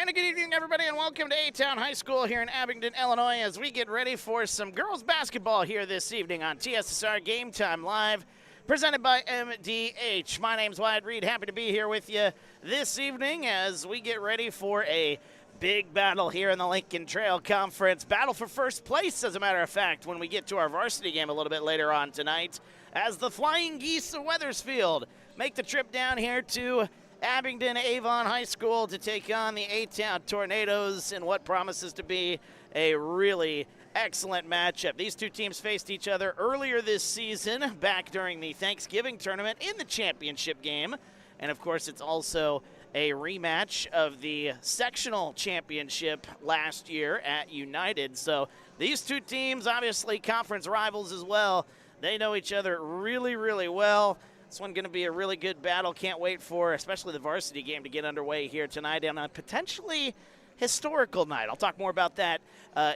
And a good evening, everybody, and welcome to A-Town High School here in Abingdon, Illinois, as we get ready for some girls basketball here this evening on TSSR Game Time Live, presented by MDH. My name's Wyatt Reed. Happy to be here with you this evening as we get ready for a big battle here in the Lincoln Trail Conference. Battle for first place, as a matter of fact, when we get to our varsity game a little bit later on tonight, as the Flying Geese of Wethersfield make the trip down here to Abingdon Avon High School to take on the A-Town Tornadoes in what promises to be a really excellent matchup. These two teams faced each other earlier this season, back during the Thanksgiving tournament in the championship game. And of course, it's also a rematch of the sectional championship last year at United. So these two teams, obviously conference rivals as well. They know each other really, really well. This one's going to be a really good battle. Can't wait for especially the varsity game to get underway here tonight on a potentially historical night. I'll talk more about that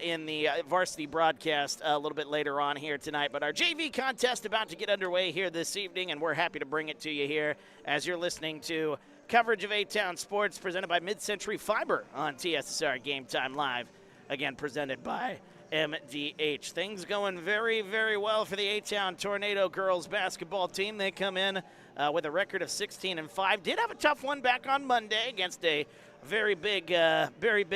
in the varsity broadcast a little bit later on here tonight. But our JV contest about to get underway here this evening, and we're happy to bring it to you here as you're listening to coverage of A-Town Sports presented by Mid-Century Fiber on TSSR Game Time Live, again presented by MDH. Things going very, very well for the A-Town Tornado girls basketball team. They come in with a record of 16-5. Did have a tough one back on Monday against a very big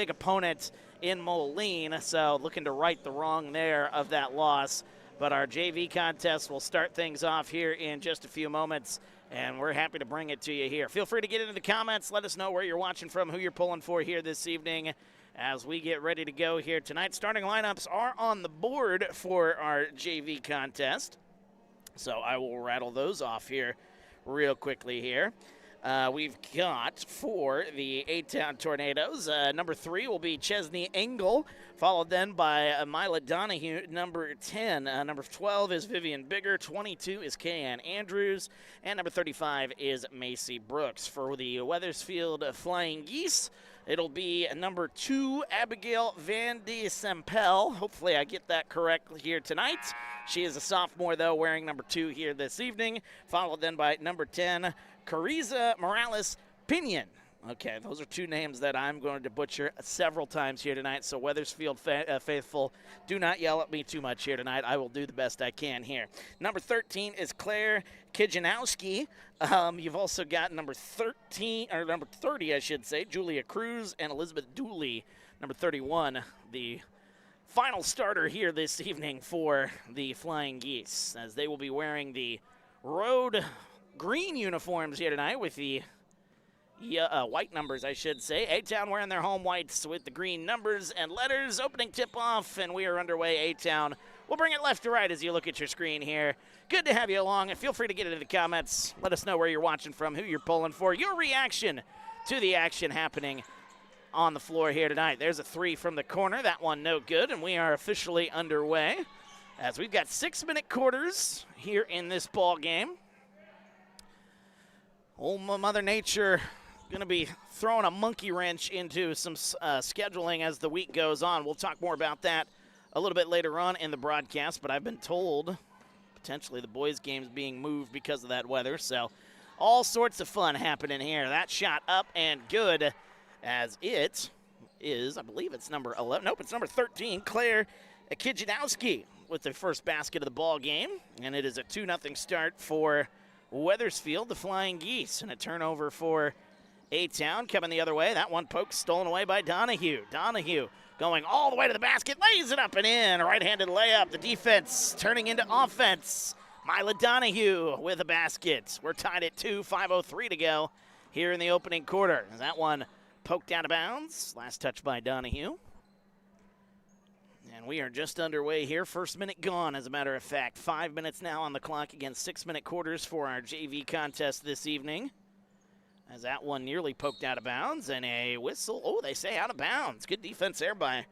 opponent in Moline. So looking to right the wrong there of that loss. But our JV contest will start things off here in just a few moments, and we're happy to bring it to you here. Feel free to get into the comments. Let us know where you're watching from, who you're pulling for here this evening, as we get ready to go here tonight. Starting lineups are on the board for our JV contest, so I will rattle those off here real quickly here. We've got for the A-Town Tornadoes, number 3 will be Chesney Engel, followed then by Mila Donahue, number 10. Number 12 is Vivian Bigger, 22 is Kayanne Andrews, and number 35 is Macy Brooks. For the Wethersfield Flying Geese, it'll be number 2, Abigail Van de Sempel. Hopefully I get that correct here tonight. She is a sophomore, though, wearing number 2 here this evening, followed then by number 10, Cariza Morales Pinion. Okay, those are two names that I'm going to butcher several times here tonight, so Wethersfield faithful, do not yell at me too much here tonight. I will do the best I can here. Number 13 is Claire Kijanowski. You've also got number 30, I should say, Julia Cruz and Elizabeth Dooley. Number 31, the final starter here this evening for the Flying Geese, as they will be wearing the road green uniforms here tonight with the white numbers, I should say. A-Town wearing their home whites with the green numbers and letters. Opening tip-off, and we are underway. A-Town. We'll bring it left to right as you look at your screen here. Good to have you along, and feel free to get into the comments. Let us know where you're watching from, who you're pulling for, your reaction to the action happening on the floor here tonight. There's a 3 from the corner. That one no good, and we are officially underway as we've got 6-minute quarters here in this ball game. Old Mother Nature going to be throwing a monkey wrench into some scheduling as the week goes on. We'll talk more about that a little bit later on in the broadcast, but I've been told potentially the boys' game's being moved because of that weather, so all sorts of fun happening here. That shot up and good, as it is, I believe it's number 11. Nope, it's number 13, Claire Kijanowski with the first basket of the ball game, and it is a 2-0 start for Wethersfield, the Flying Geese, and a turnover for A-Town coming the other way. That one poke stolen away by Donahue. Donahue going all the way to the basket, lays it up and in. A right-handed layup. The defense turning into offense. Mila Donahue with a basket. We're tied at 2, 5:03 to go here in the opening quarter. That one poked out of bounds. Last touch by Donahue. And we are just underway here. First minute gone, as a matter of fact. 5 minutes now on the clock against 6-minute quarters for our JV contest this evening. As that one nearly poked out of bounds, and a whistle. Oh, they say out of bounds. Good defense there by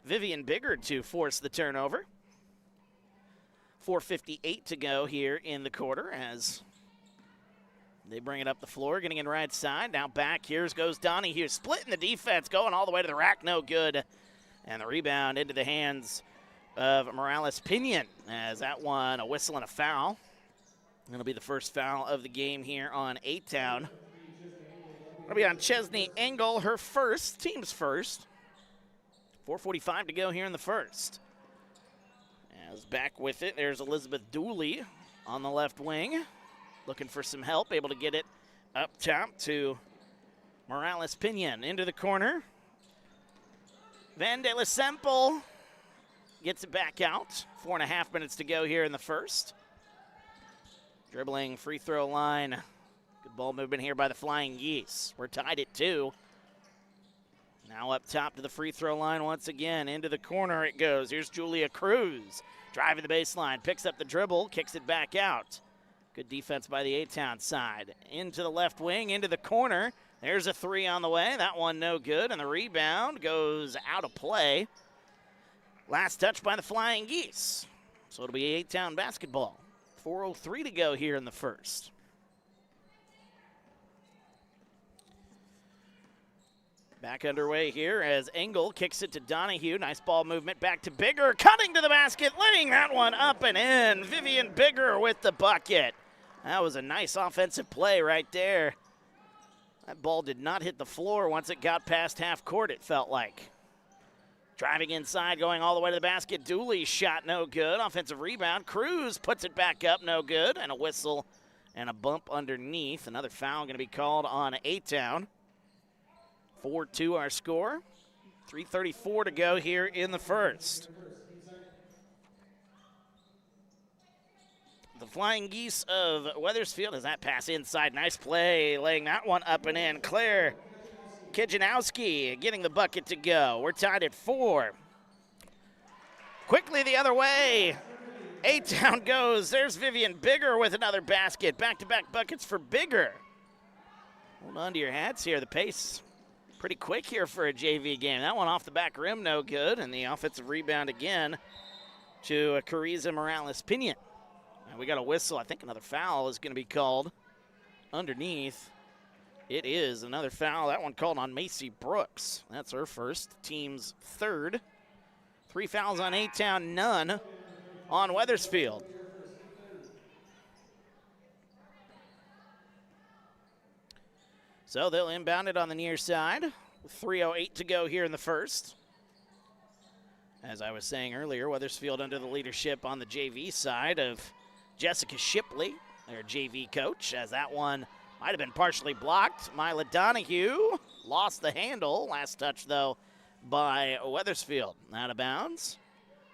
Vivian Bigger to force the turnover. 4:58 to go here in the quarter as they bring it up the floor, getting in right side. Now back, here goes Donahue, splitting the defense, going all the way to the rack, no good. And the rebound into the hands of Morales Pinion, as that one, a whistle and a foul. It'll be the first foul of the game here on A-Town. It'll be on Chesney Engel, her first, team's first. 4:45 to go here in the first. As back with it, there's Elizabeth Dooley on the left wing. Looking for some help, able to get it up top to Morales-Pinion. Into the corner. Van de la Semple gets it back out. 4.5 minutes to go here in the first. Dribbling free throw line. Good ball movement here by the Flying Geese. We're tied at 2. Now up top to the free throw line once again. Into the corner it goes. Here's Julia Cruz. Driving the baseline. Picks up the dribble. Kicks it back out. Good defense by the A-Town side. Into the left wing. Into the corner. There's a 3 on the way. That one no good. And the rebound goes out of play. Last touch by the Flying Geese. So it'll be A-Town basketball. 4:03 to go here in the first. Back underway here as Engel kicks it to Donahue. Nice ball movement back to Bigger. Cutting to the basket, laying that one up and in. Vivian Bigger with the bucket. That was a nice offensive play right there. That ball did not hit the floor once it got past half court, it felt like. Driving inside, going all the way to the basket. Dooley's shot no good. Offensive rebound. Cruz puts it back up, no good. And a whistle and a bump underneath. Another foul going to be called on A-Town. 4-2 our score. 3:34 to go here in the first. The Flying Geese of Wethersfield as that pass inside. Nice play, laying that one up and in. Claire Kijanowski getting the bucket to go. We're tied at 4. Quickly the other way. A-Town goes. There's Vivian Bigger with another basket. Back-to-back buckets for Bigger. Hold on to your hats here. The pace pretty quick here for a JV game. That one off the back rim, no good. And the offensive rebound again to Cariza Morales-Pinion. And we got a whistle. I think another foul is going to be called underneath. It is another foul. That one called on Macy Brooks. That's her first, team's third. 3 fouls on A-Town, none on Wethersfield. So they'll inbound it on the near side. 3:08 to go here in the first. As I was saying earlier, Wethersfield under the leadership on the JV side of Jessica Shipley, their JV coach, as that one might have been partially blocked. Mila Donahue lost the handle. Last touch, though, by Wethersfield. Out of bounds.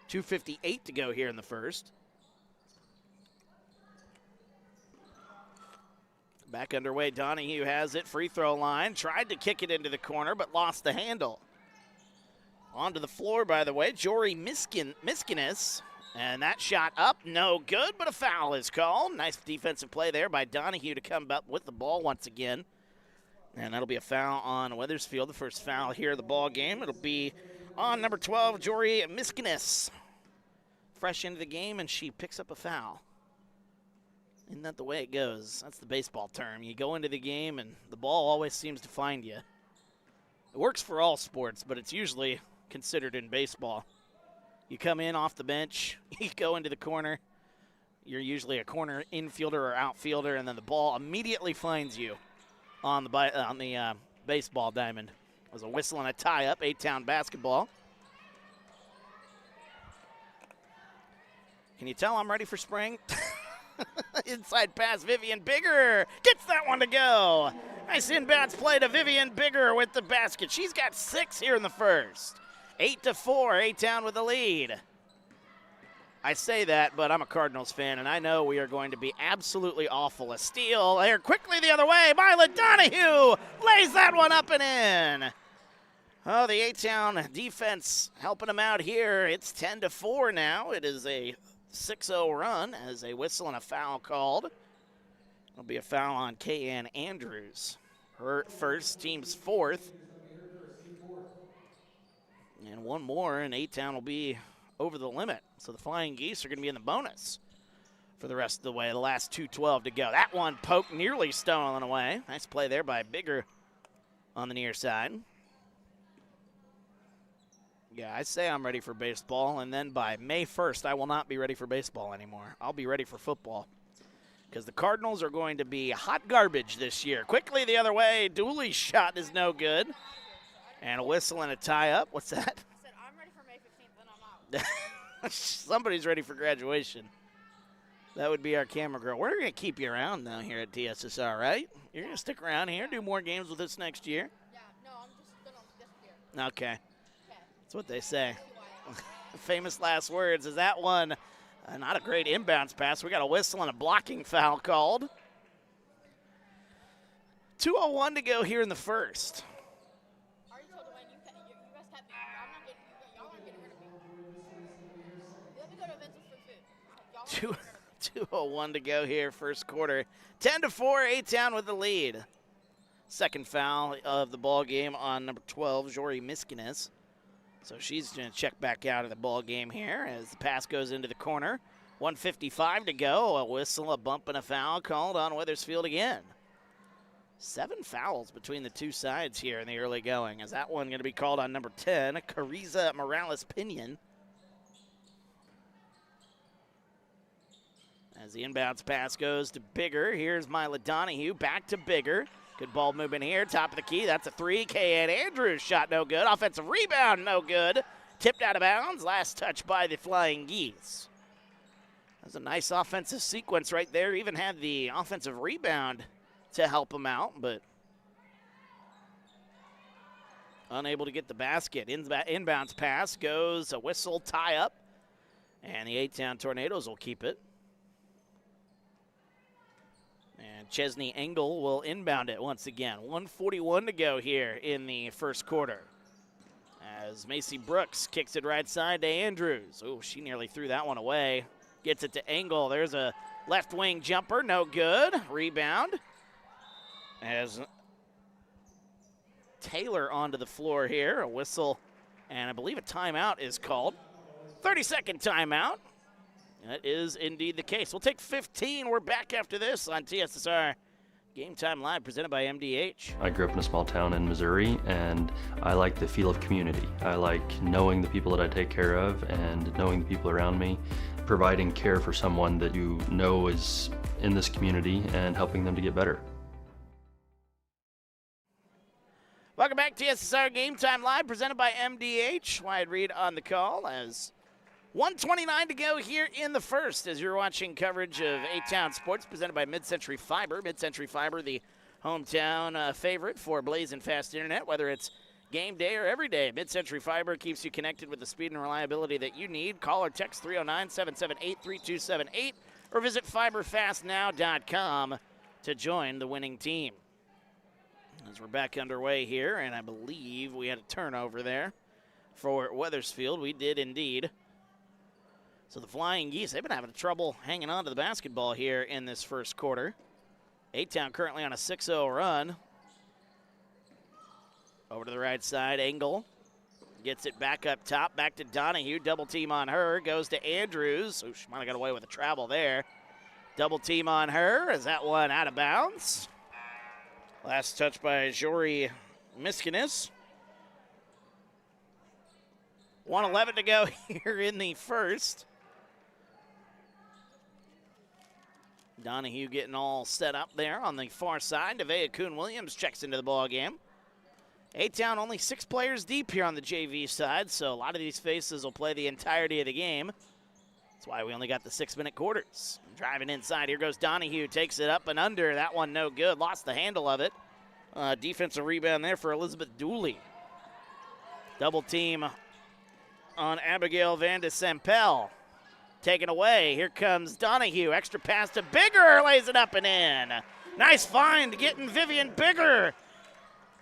2:58 to go here in the first. Back underway, Donahue has it. Free throw line. Tried to kick it into the corner, but lost the handle. Onto the floor, by the way, Jory Miskinis. And that shot up, no good, but a foul is called. Nice defensive play there by Donahue to come up with the ball once again. And that'll be a foul on Wethersfield, the first foul here of the ball game. It'll be on number 12, Jory Miskinis. Fresh into the game, and she picks up a foul. Isn't that the way it goes? That's the baseball term. You go into the game, and the ball always seems to find you. It works for all sports, but it's usually considered in baseball. You come in off the bench, you go into the corner, you're usually a corner infielder or outfielder, and then the ball immediately finds you on the baseball diamond. It was a whistle and a tie-up, A-Town basketball. Can you tell I'm ready for spring? Inside pass, Vivian Bigger gets that one to go. Nice inbounds play to Vivian Bigger with the basket. She's got 6 here in the first. 8-4, A-Town with the lead. I say that, but I'm a Cardinals fan, and I know we are going to be absolutely awful. A steal here quickly the other way. Mila Donahue lays that one up and in. Oh, the A-Town defense helping them out here. It's 10-4 now. It is a 6-0 run as a whistle and a foul called. It'll be a foul on K.N. Andrews. Her first, team's fourth. And one more, and A-Town will be over the limit. So the Flying Geese are going to be in the bonus for the rest of the way. The last 2:12 to go. That one poked, nearly stolen away. Nice play there by Bigger on the near side. Yeah, I say I'm ready for baseball, and then by May 1st, I will not be ready for baseball anymore. I'll be ready for football. because the Cardinals are going to be hot garbage this year. Quickly the other way, Dooley's shot is no good. And a whistle and a tie-up. What's that? I said, I'm ready for May 15th, then I'm out. Somebody's ready for graduation. That would be our camera girl. We're going to keep you around now here at TSSR, right? You're going to stick around here, do more games with us next year? Yeah, no, I'm just going to disappear. Okay. That's what they say. Famous last words. Is that one not a great inbounds pass? We got a whistle and a blocking foul called. 2:01 to go here in the first. I already told Dwayne, you guys kept me. I'm not getting, y'all aren't getting rid of me. Let me go to Vince's for food. Y'all aren't 2:01 to go here, first quarter. 10-4, A-Town with the lead. Second foul of the ball game on number 12, Jory Miskinis. So she's going to check back out of the ball game here as the pass goes into the corner. 1:55 to go. A whistle, a bump, and a foul called on Wethersfield again. 7 fouls between the two sides here in the early going. Is that one going to be called on number 10, Cariza Morales-Pinion? As the inbounds pass goes to Bigger, here's Mila Donahue, back to Bigger. Good ball movement here, top of the key, that's a 3. Kayan Andrews shot no good, offensive rebound no good. Tipped out of bounds, last touch by the Flying Geese. That's a nice offensive sequence right there, even had the offensive rebound to help him out, but unable to get the basket. Inbounds pass goes a whistle, tie up, and the A-Town Tornadoes will keep it. And Chesney Engel will inbound it once again. 1:41 to go here in the first quarter. As Macy Brooks kicks it right side to Andrews. Oh, she nearly threw that one away. Gets it to Engel. There's a left wing jumper, no good. Rebound. As Taylor onto the floor here. A whistle and I believe a timeout is called. 30-second timeout. That is indeed the case. We'll take 15. We're back after this on TSSR Game Time Live, presented by MDH. I grew up in a small town in Missouri, and I like the feel of community. I like knowing the people that I take care of and knowing the people around me, providing care for someone that you know is in this community and helping them to get better. Welcome back to TSSR Game Time Live, presented by MDH. Wyatt Reed on the call as 1:29 to go here in the first as you're watching coverage of A-Town Sports presented by Mid-Century Fiber. Mid-Century Fiber, the hometown favorite for blazing fast internet, whether it's game day or every day. Mid-Century Fiber keeps you connected with the speed and reliability that you need. Call or text 309-778-3278 or visit fiberfastnow.com to join the winning team. As we're back underway here, and I believe we had a turnover there for Wethersfield. We did indeed. So the Flying Geese, they've been having trouble hanging on to the basketball here in this first quarter. A-Town currently on a 6-0 run. Over to the right side, Engel gets it back up top, back to Donahue. Double team on her, goes to Andrews. Oh, she might have got away with a travel there. Double team on her. Is that one out of bounds? Last touch by Jory Miskinis. 1:11 to go here in the first. Donahue getting all set up there on the far side. Nevaeh Kuhn-Williams checks into the ball game. A-Town only 6 players deep here on the JV side, so a lot of these faces will play the entirety of the game. That's why we only got the 6-minute quarters. Driving inside, here goes Donahue, takes it up and under. That one no good, lost the handle of it. Defensive rebound there for Elizabeth Dooley. Double team on Abigail Van de Sempel. Taken away. Here comes Donahue. Extra pass to Bigger. Lays it up and in. Nice find getting Vivian Bigger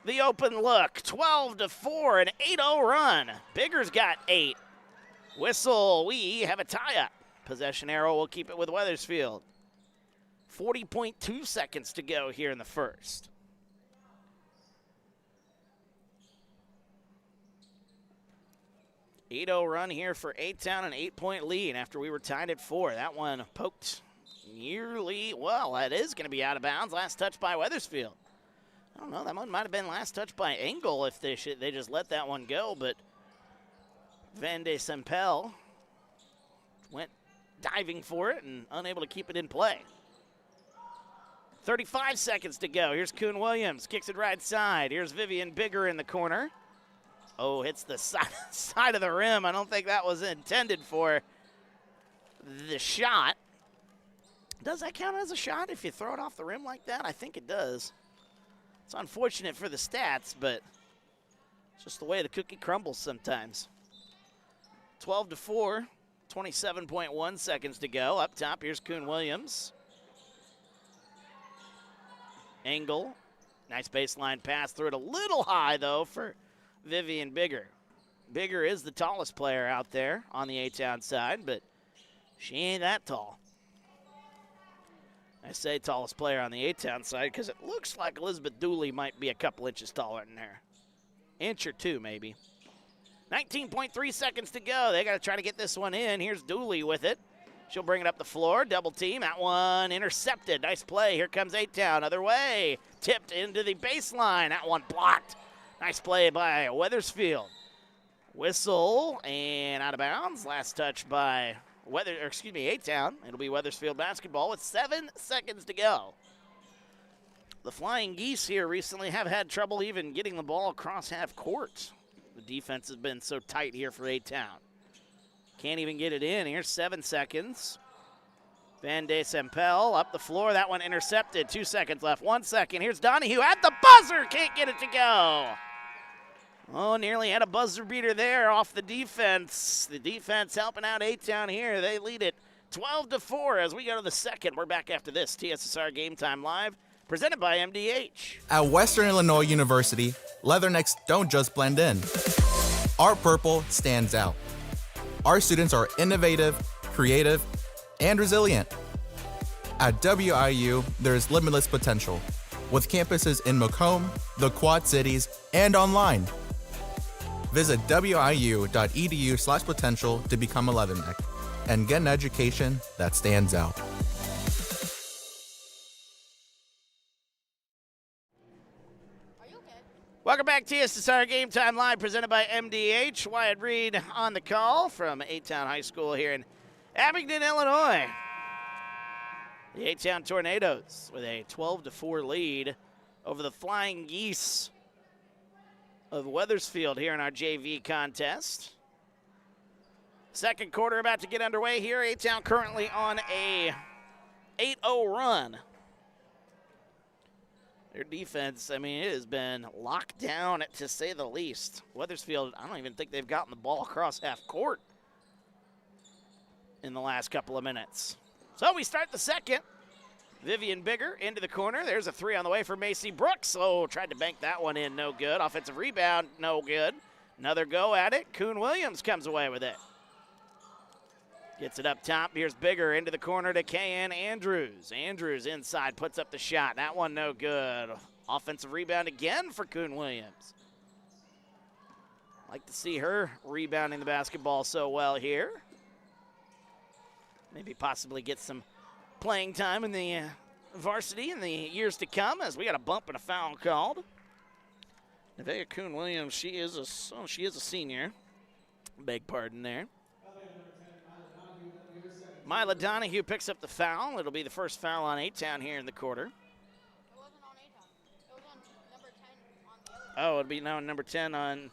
the open look. 12-4, an 8-0 run. Bigger's got 8. Whistle. We have a tie-up. Possession arrow will keep it with Wethersfield. 40.2 seconds to go here in the first. 8-0 run here for A-Town, an 8-point lead after we were tied at 4. That one poked nearly, well, that is going to be out of bounds. Last touch by Wethersfield. I don't know, that one might have been last touch by Engel if they just let that one go, but Van de Sempel went diving for it and unable to keep it in play. 35 seconds to go. Here's Kuhn Williams, kicks it right side. Here's Vivian Bigger in the corner. Oh, hits the side of the rim. I don't think that was intended for the shot. Does that count as a shot if you throw it off the rim like that? I think it does. It's unfortunate for the stats, but it's just the way the cookie crumbles sometimes. 12-4, 27.1 seconds to go. Up top, here's Kuhn Williams. Engel, nice baseline pass. Threw it a little high, though, for Vivian Bigger. Bigger is the tallest player out there on the A-Town side, but she ain't that tall. I say tallest player on the A-Town side because it looks like Elizabeth Dooley might be a couple inches taller than her. Inch or two, maybe. 19.3 seconds to go. They got to try to get this one in. Here's Dooley with it. She'll bring it up the floor. Double team. That one intercepted. Nice play. Here comes A-Town. Other way. Tipped into the baseline. That one blocked. Nice play by Wethersfield. Whistle and out of bounds. Last touch by A-Town. It'll be Wethersfield basketball with 7 seconds to go. The Flying Geese here recently have had trouble even getting the ball across half court. The defense has been so tight here for A-Town. Can't even get it in. Here's 7 seconds. Van de Sempel up the floor. That one intercepted. 2 seconds left. 1 second. Here's Donahue at the buzzer. Can't get it to go. Oh, nearly had a buzzer beater there off the defense. The defense helping out A-Town here. They lead it 12-4 as we go to the second. We're back after this. TSSR Game Time Live, presented by MDH. At Western Illinois University, Leathernecks don't just blend in. Our purple stands out. Our students are innovative, creative, and resilient. At WIU, there's limitless potential, with campuses in Macomb, the Quad Cities, and online. Visit wiu.edu/potential to become a Leatherneck and get an education that stands out. Welcome back to TSSR Game Time Live, presented by MDH. Wyatt Reed on the call from A-Town High School here in Abingdon, Illinois. The A-Town Tornadoes with a 12-4 lead over the Flying Geese of Wethersfield here in our JV contest. Second quarter about to get underway here. A-Town currently on a 8-0 run. Their defense, I mean, it has been locked down, to say the least. Wethersfield, I don't even think they've gotten the ball across half court in the last couple of minutes. So we start the second. Vivian Bigger into the corner. There's a three on the way for Macy Brooks. Oh, tried to bank that one in, no good. Offensive rebound, no good. Another go at it. Kuhn Williams comes away with it. Gets it up top. Here's Bigger into the corner to Kayan Andrews. Andrews inside, puts up the shot. That one no good. Offensive rebound again for Kuhn Williams. Like to see her rebounding the basketball so well here. Maybe possibly get some playing time in the varsity in the years to come, as we got a bump and a foul called. Nevaeh Kuhn Williams, she is a senior. Beg pardon there. Mila Donahue picks up the foul. It'll be the first foul on A-Town here in the quarter. It wasn't on A-Town. It was on number 10 on the other. Oh, it'll be now number 10 on.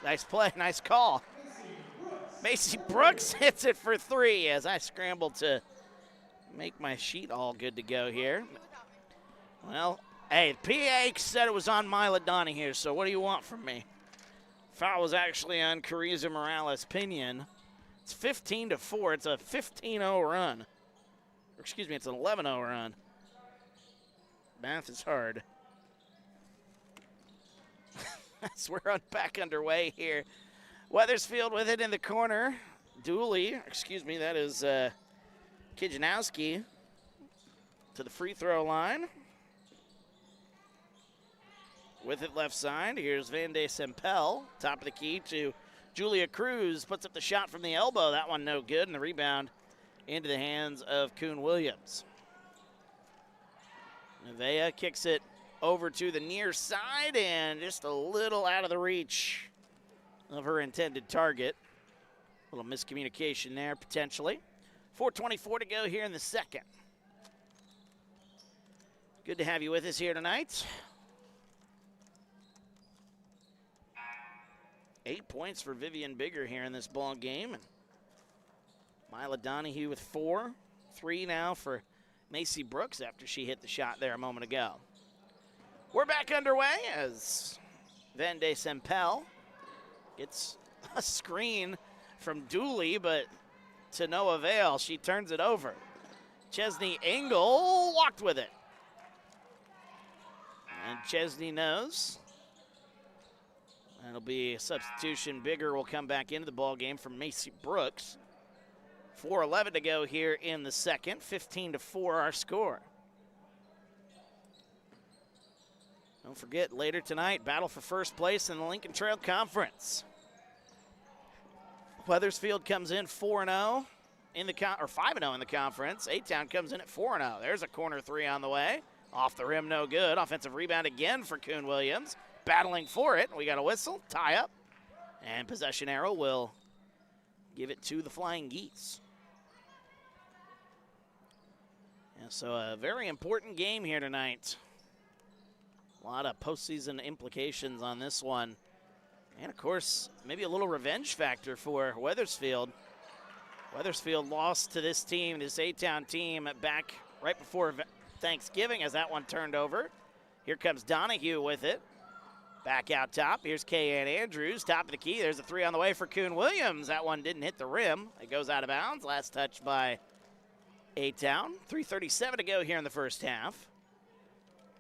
Nice play, nice call. Macy Brooks hits it for three as I scramble to make my sheet all good to go here. Well, hey, PA said it was on Mila Donahue, so what do you want from me? Foul was actually on Carissa Morales-Pinion. It's 15-4. It's a 15-0 run. Or excuse me, it's an 11-0 run. Math is hard. As we're back underway here. Wethersfield with it in the corner. Dooley, excuse me, that is Kijanowski to the free throw line. With it left side, here's Van de Sempel, top of the key to Julia Cruz, puts up the shot from the elbow. That one no good, and the rebound into the hands of Kuhn Williams. Nevaeh kicks it over to the near side and just a little out of the reach of her intended target. A little miscommunication there, potentially. 4:24 to go here in the second. Good to have you with us here tonight. 8 points for Vivian Bigger here in this ball game. And Mila Donahue with 4. 3 now for Macy Brooks after she hit the shot there a moment ago. We're back underway as Vende Sempel gets a screen from Dooley, but to no avail. She turns it over. Chesney Engel walked with it. And Chesney knows. That'll be a substitution. Bigger will come back into the ball game for Macy Brooks. 4:11 to go here in the second. 15-4 our score. Don't forget, later tonight, battle for first place in the Lincoln Trail Conference. Wethersfield comes in 4-0 in the or 5-0 in the conference. A-Town comes in at 4-0. There's a corner three on the way. Off the rim, no good. Offensive rebound again for Kuhn Williams. Battling for it. We got a whistle, tie up, and possession arrow will give it to the Flying Geese. Yeah, so a very important game here tonight. A lot of postseason implications on this one. And, of course, maybe a little revenge factor for Wethersfield. Wethersfield lost to this team, this A-Town team, back right before Thanksgiving as that one turned over. Here comes Donahue with it. Back out top. Here's Kay-Ann Andrews, top of the key. There's a three on the way for Kuhn Williams. That one didn't hit the rim. It goes out of bounds. Last touch by A-Town. 3:37 to go here in the first half.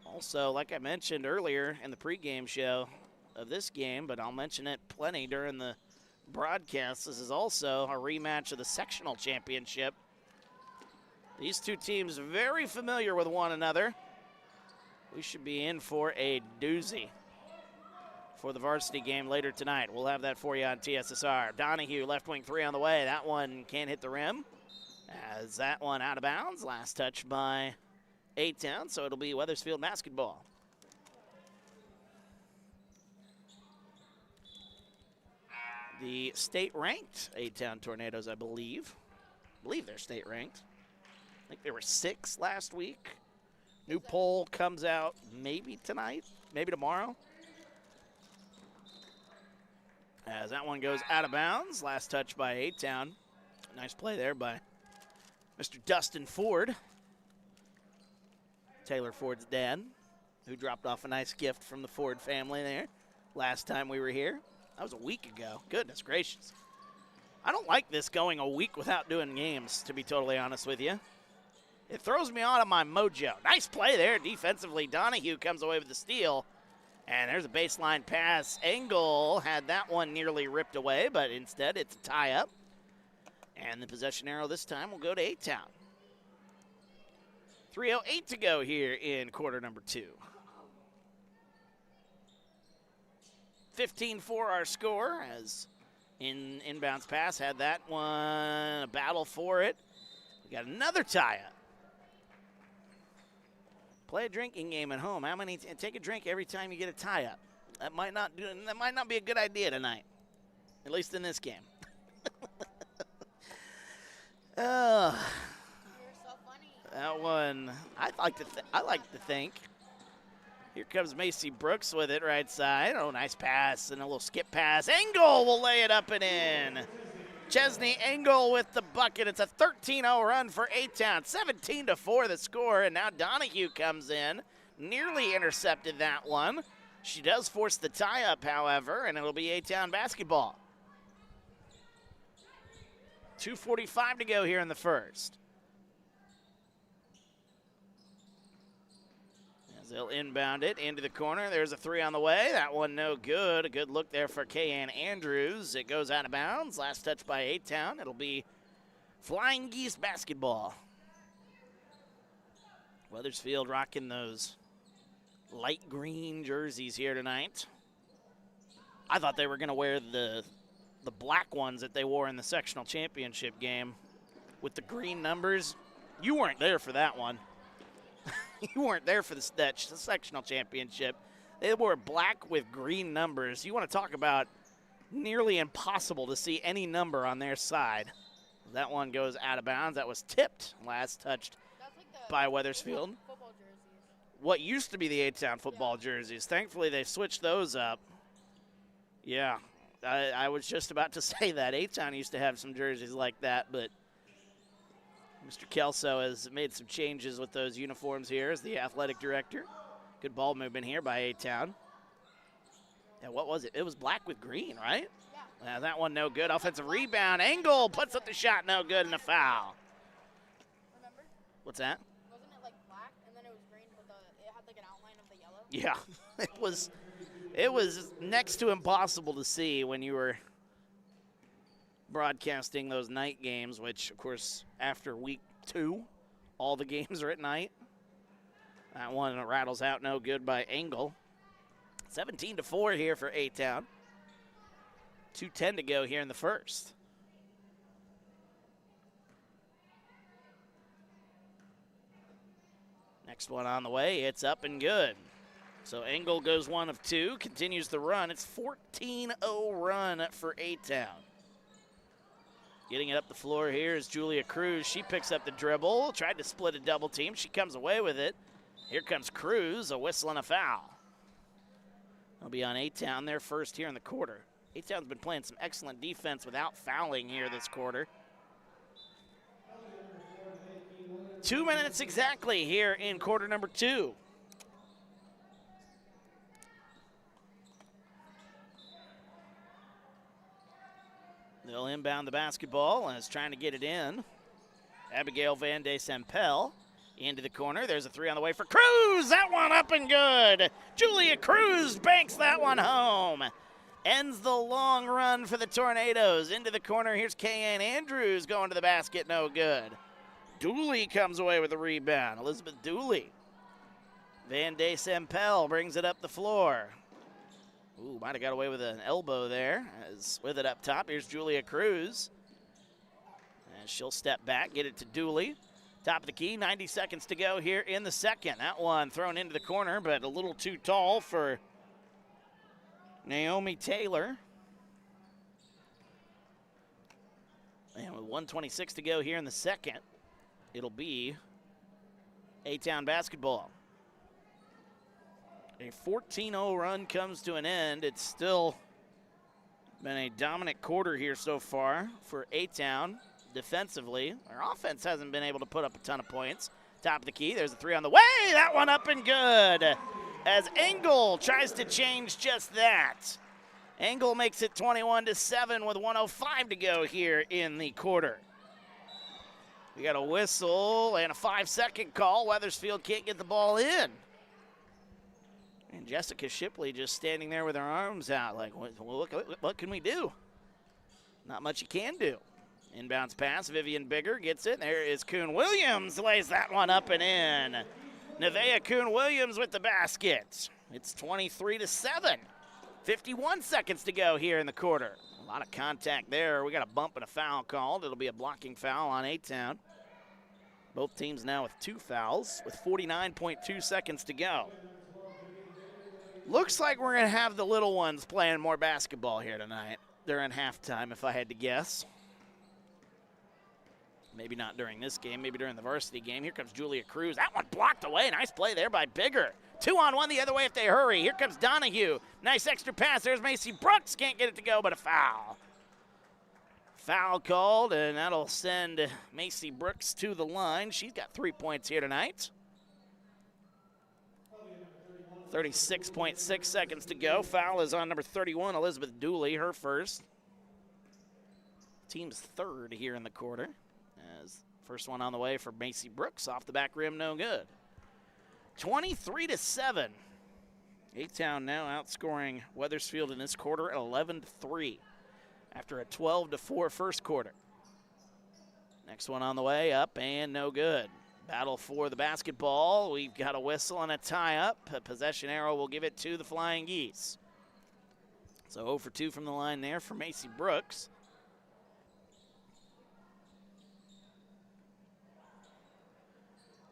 Also, like I mentioned earlier in the pregame show of this game, but I'll mention it plenty during the broadcast, this is also a rematch of the sectional championship. These two teams very familiar with one another. We should be in for a doozy for the varsity game later tonight. We'll have that for you on TSSR. Donahue, left wing three on the way. That one can't hit the rim. As that one out of bounds. Last touch by A-Town, so it'll be Wethersfield basketball. The state-ranked A-Town Tornadoes, I believe they're state-ranked. I think they were 6 last week. New poll comes out maybe tonight, maybe tomorrow. As that one goes out of bounds. Last touch by A-Town. Nice play there by Mr. Dustin Ford. Taylor Ford's dad, who dropped off a nice gift from the Ford family there last time we were here. That was a week ago. Goodness gracious. I don't like this going a week without doing games, to be totally honest with you. It throws me out of my mojo. Nice play there defensively. Donahue comes away with the steal. And there's a baseline pass. Engel had that one nearly ripped away, but instead it's a tie-up. And the possession arrow this time will go to A-Town. 3:08 to go here in quarter number 2. 15-4 our score as inbounds pass had that one, a battle for it. We got another tie-up. Play a drinking game at home. How many? Take a drink every time you get a tie-up. That might not be a good idea tonight, at least in this game. You're so funny. That one, I like to think. Here comes Macy Brooks with it right side. Oh, nice pass and a little skip pass. Engel will lay it up and in. Chesney Engel with the bucket. It's a 13-0 run for A-Town. 17-4 the score, and now Donahue comes in. Nearly intercepted that one. She does force the tie-up, however, and it'll be A-Town basketball. 2:45 to go here in the first. As they'll inbound it into the corner. There's a three on the way. That one no good. A good look there for Kay-Ann Andrews. It goes out of bounds. Last touch by A-Town. It'll be Flying Geese basketball. Wethersfield rocking those light green jerseys here tonight. I thought they were going to wear the black ones that they wore in the sectional championship game with the green numbers. You weren't there for that one. You weren't there for the sectional championship. They wore black with green numbers. You want to talk about nearly impossible to see any number on their side. That one goes out of bounds. That was tipped. Last touched by Wethersfield. Football jerseys. what used to be the A-Town football jerseys. Thankfully, they switched those up. Yeah, I was just about to say that. A-Town used to have some jerseys like that, but Mr. Kelso has made some changes with those uniforms here as the athletic director. Good ball movement here by A-Town. Yeah, what was it? It was black with green, right? Yeah. That one no good. Offensive rebound. Engel puts up the shot, no good, and a foul. Remember? What's that? Wasn't it like black and then it was green, but it had like an outline of the yellow? Yeah, it was next to impossible to see when you were broadcasting those night games, which, of course, after week 2, all the games are at night. That one rattles out no good by Engel. 17-4 here for A-Town. 2:10 to go here in the first. Next one on the way, it's up and good. So Engel goes 1 of 2, continues the run. It's 14-0 run for A-Town. Getting it up the floor here is Julia Cruz. She picks up the dribble, tried to split a double team. She comes away with it. Here comes Cruz, a whistle and a foul. It'll be on A-Town, their first here in the quarter. A-Town's been playing some excellent defense without fouling here this quarter. 2 minutes exactly here in quarter number 2. They'll inbound the basketball and is trying to get it in. Abigail Van de Sempel into the corner. There's a 3 on the way for Cruz. That one up and good. Julia Cruz banks that one home. Ends the long run for the Tornadoes. Into the corner, here's Kayanne Andrews going to the basket, no good. Dooley comes away with the rebound. Elizabeth Dooley. Van de Sempel brings it up the floor. Ooh, might have got away with an elbow there. As with it up top, here's Julia Cruz. And she'll step back, get it to Dooley. Top of the key, 90 seconds to go here in the second. That one thrown into the corner, but a little too tall for Naomi Taylor. And with 1:26 to go here in the second, it'll be A-Town basketball. A 14-0 run comes to an end. It's still been a dominant quarter here so far for A-Town defensively. Our offense hasn't been able to put up a ton of points. Top of the key, there's a 3 on the way. That one up and good as Engel tries to change just that. Engel makes it 21-7 with 1:05 to go here in the quarter. We got a whistle and a 5-second call. Wethersfield can't get the ball in. And Jessica Shipley just standing there with her arms out like, what can we do? Not much you can do. Inbounds pass, Vivian Bigger gets it. There is Kuhn Williams, lays that one up and in. Nevaeh Kuhn Williams with the basket. It's 23-7. 51 seconds to go here in the quarter. A lot of contact there. We got a bump and a foul called. It'll be a blocking foul on A-Town. Both teams now with 2 fouls with 49.2 seconds to go. Looks like we're going to have the little ones playing more basketball here tonight during halftime, if I had to guess. Maybe not during this game, maybe during the varsity game. Here comes Julia Cruz. That one blocked away. Nice play there by Bigger. 2-on-1 the other way if they hurry. Here comes Donahue. Nice extra pass. There's Macy Brooks. Can't get it to go, but a foul. Foul called, and that'll send Macy Brooks to the line. She's got 3 points here tonight. 36.6 seconds to go. Foul is on number 31, Elizabeth Dooley, her first. Team's third here in the quarter. As first one on the way for Macy Brooks, off the back rim, no good. 23-7. A-Town now outscoring Wethersfield in this quarter at 11-3 after a 12-4 first quarter. Next one on the way, up and no good. Battle for the basketball. We've got a whistle and a tie-up. A possession arrow will give it to the Flying Geese. So 0 for 2 from the line there for Macy Brooks.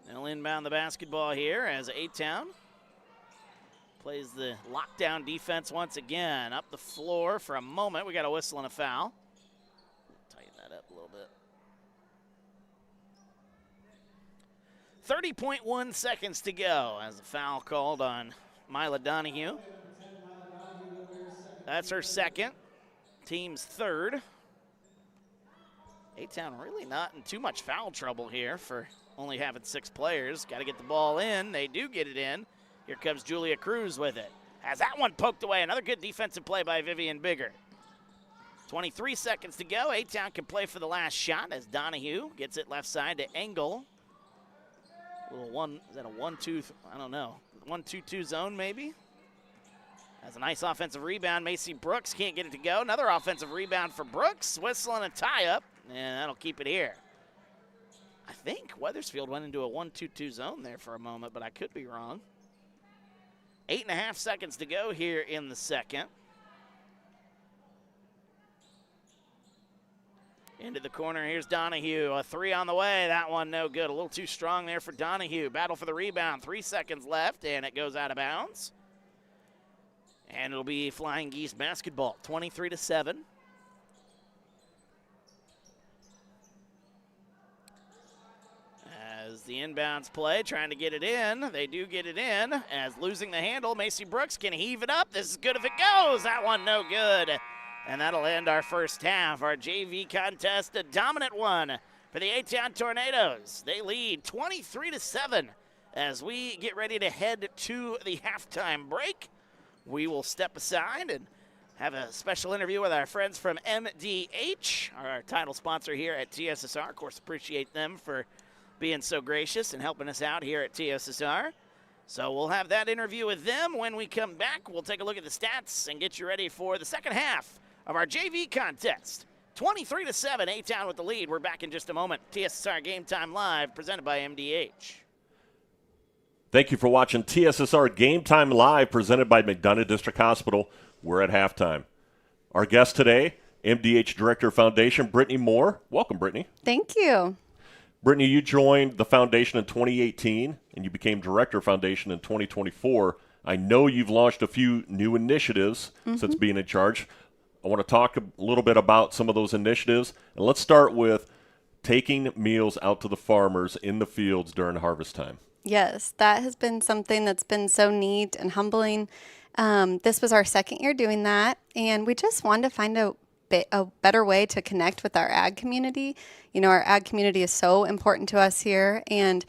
They'll inbound the basketball here as A-Town plays the lockdown defense once again. Up the floor for a moment. We got a whistle and a foul. Tighten that up a little bit. 30.1 seconds to go as a foul called on Mila Donahue. That's her second. Team's third. A-Town really not in too much foul trouble here for only having 6 players. Got to get the ball in. They do get it in. Here comes Julia Cruz with it. Has that one poked away. Another good defensive play by Vivian Bigger. 23 seconds to go. A-Town can play for the last shot as Donahue gets it left side to Engel. Is that a 1-2? I don't know. 1-2-2 zone maybe? Has a nice offensive rebound. Macy Brooks can't get it to go. Another offensive rebound for Brooks. Whistle and a tie-up, and that'll keep it here. I think Wethersfield went into a 1-2-2 zone there for a moment, but I could be wrong. 8.5 seconds to go here in the second. Into the corner, here's Donahue. A 3 on the way, that one no good. A little too strong there for Donahue. Battle for the rebound, 3 seconds left, and it goes out of bounds. And it'll be Flying Geese basketball, 23-7. As the inbounds play, trying to get it in. They do get it in. As losing the handle, Macy Brooks can heave it up. This is good if it goes. That one no good. And that'll end our first half. Our JV contest, a dominant one for the A-Town Tornadoes. They lead 23-7 as we get ready to head to the halftime break. We will step aside and have a special interview with our friends from MDH, our title sponsor here at TSSR. Of course, appreciate them for being so gracious and helping us out here at TSSR. So we'll have that interview with them. When we come back, we'll take a look at the stats and get you ready for the second half of our JV contest. 23-7, A-Town with the lead. We're back in just a moment. TSSR Game Time Live, presented by MDH. Thank you for watching TSSR Game Time Live, presented by McDonough District Hospital. We're at halftime. Our guest today, MDH Director of Foundation, Brittany Moore. Welcome, Brittany. Thank you. Brittany, you joined the foundation in 2018, and you became Director of Foundation in 2024. I know you've launched a few new initiatives since being in charge. I want to talk a little bit about some of those initiatives, and let's start with taking meals out to the farmers in the fields during harvest time. Yes, that has been something that's been so neat and humbling. This was our second year doing that, and we just wanted to find a better way to connect with our ag community. You know, our ag community is so important to us here, and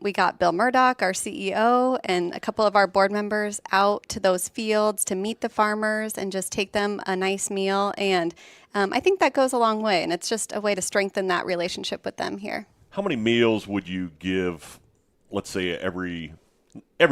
we got Bill Murdoch, our CEO, and a couple of our board members out to those fields to meet the farmers and just take them a nice meal. And I think that goes a long way, and it's just a way to strengthen that relationship with them here. How many meals would you give, let's say, every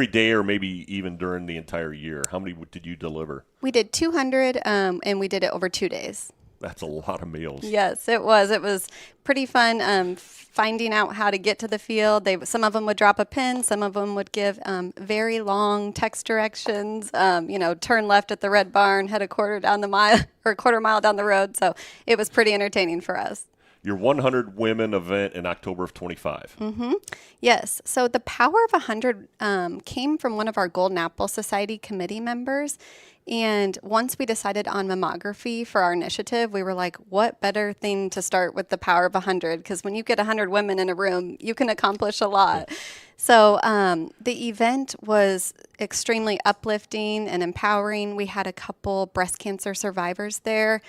day or maybe even during the entire year? How many did you deliver? We did 200, and we did it over 2 days. That's a lot of meals. Yes, it was. It was pretty fun finding out how to get to the field. Some of them would drop a pin. Some of them would give very long text directions. Turn left at the red barn, head a quarter mile down the road. So it was pretty entertaining for us. Your 100 Women event in October of 25. Yes. So the Power of 100 came from one of our Golden Apple Society committee members. And once we decided on mammography for our initiative, we were like, what better thing to start with the Power of 100? Because when you get 100 women in a room, you can accomplish a lot. So the event was extremely uplifting and empowering. We had a couple breast cancer survivors there,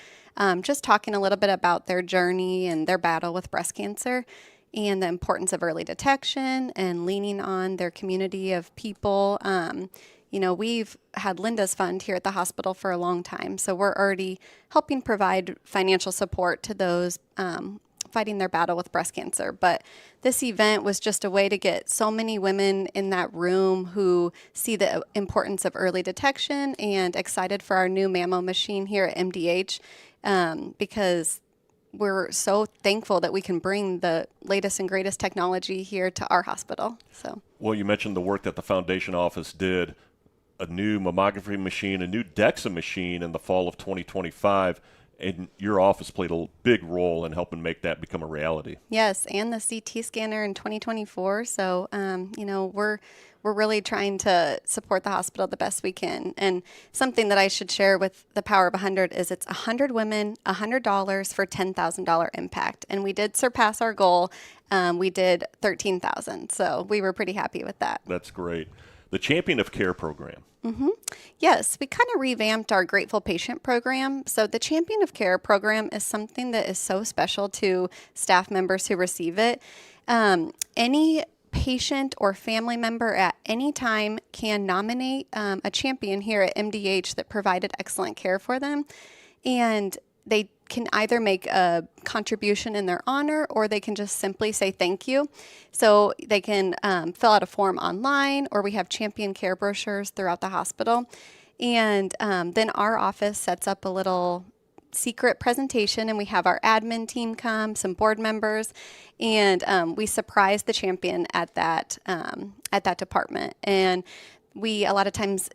just talking a little bit about their journey and their battle with breast cancer and the importance of early detection and leaning on their community of people. We've had Linda's Fund here at the hospital for a long time, so we're already helping provide financial support to those fighting their battle with breast cancer. But this event was just a way to get so many women in that room who see the importance of early detection and excited for our new mammo machine here at MDH, because we're so thankful that we can bring the latest and greatest technology here to our hospital. Well, you mentioned the work that the foundation office did. A new mammography machine, a new DEXA machine in the fall of 2025. and your office played a big role in helping make that become a reality. Yes, and the CT scanner in 2024. So, we're really trying to support the hospital the best we can. And something that I should share with the Power of 100 is it's 100 women, $100 for $10,000 impact. And we did surpass our goal. We did 13,000. So we were pretty happy with that. That's great. The Champion of Care program. Yes, we kind of revamped our Grateful Patient program. So the Champion of Care program is something that is so special to staff members who receive it. Any patient or family member at any time can nominate a champion here at MDH that provided excellent care for them. And they can either make a contribution in their honor, or they can just simply say thank you. So they can fill out a form online, or we have champion care brochures throughout the hospital. And then our office sets up a little secret presentation, and we have our admin team come, some board members, and we surprise the champion at that department. And we a lot of times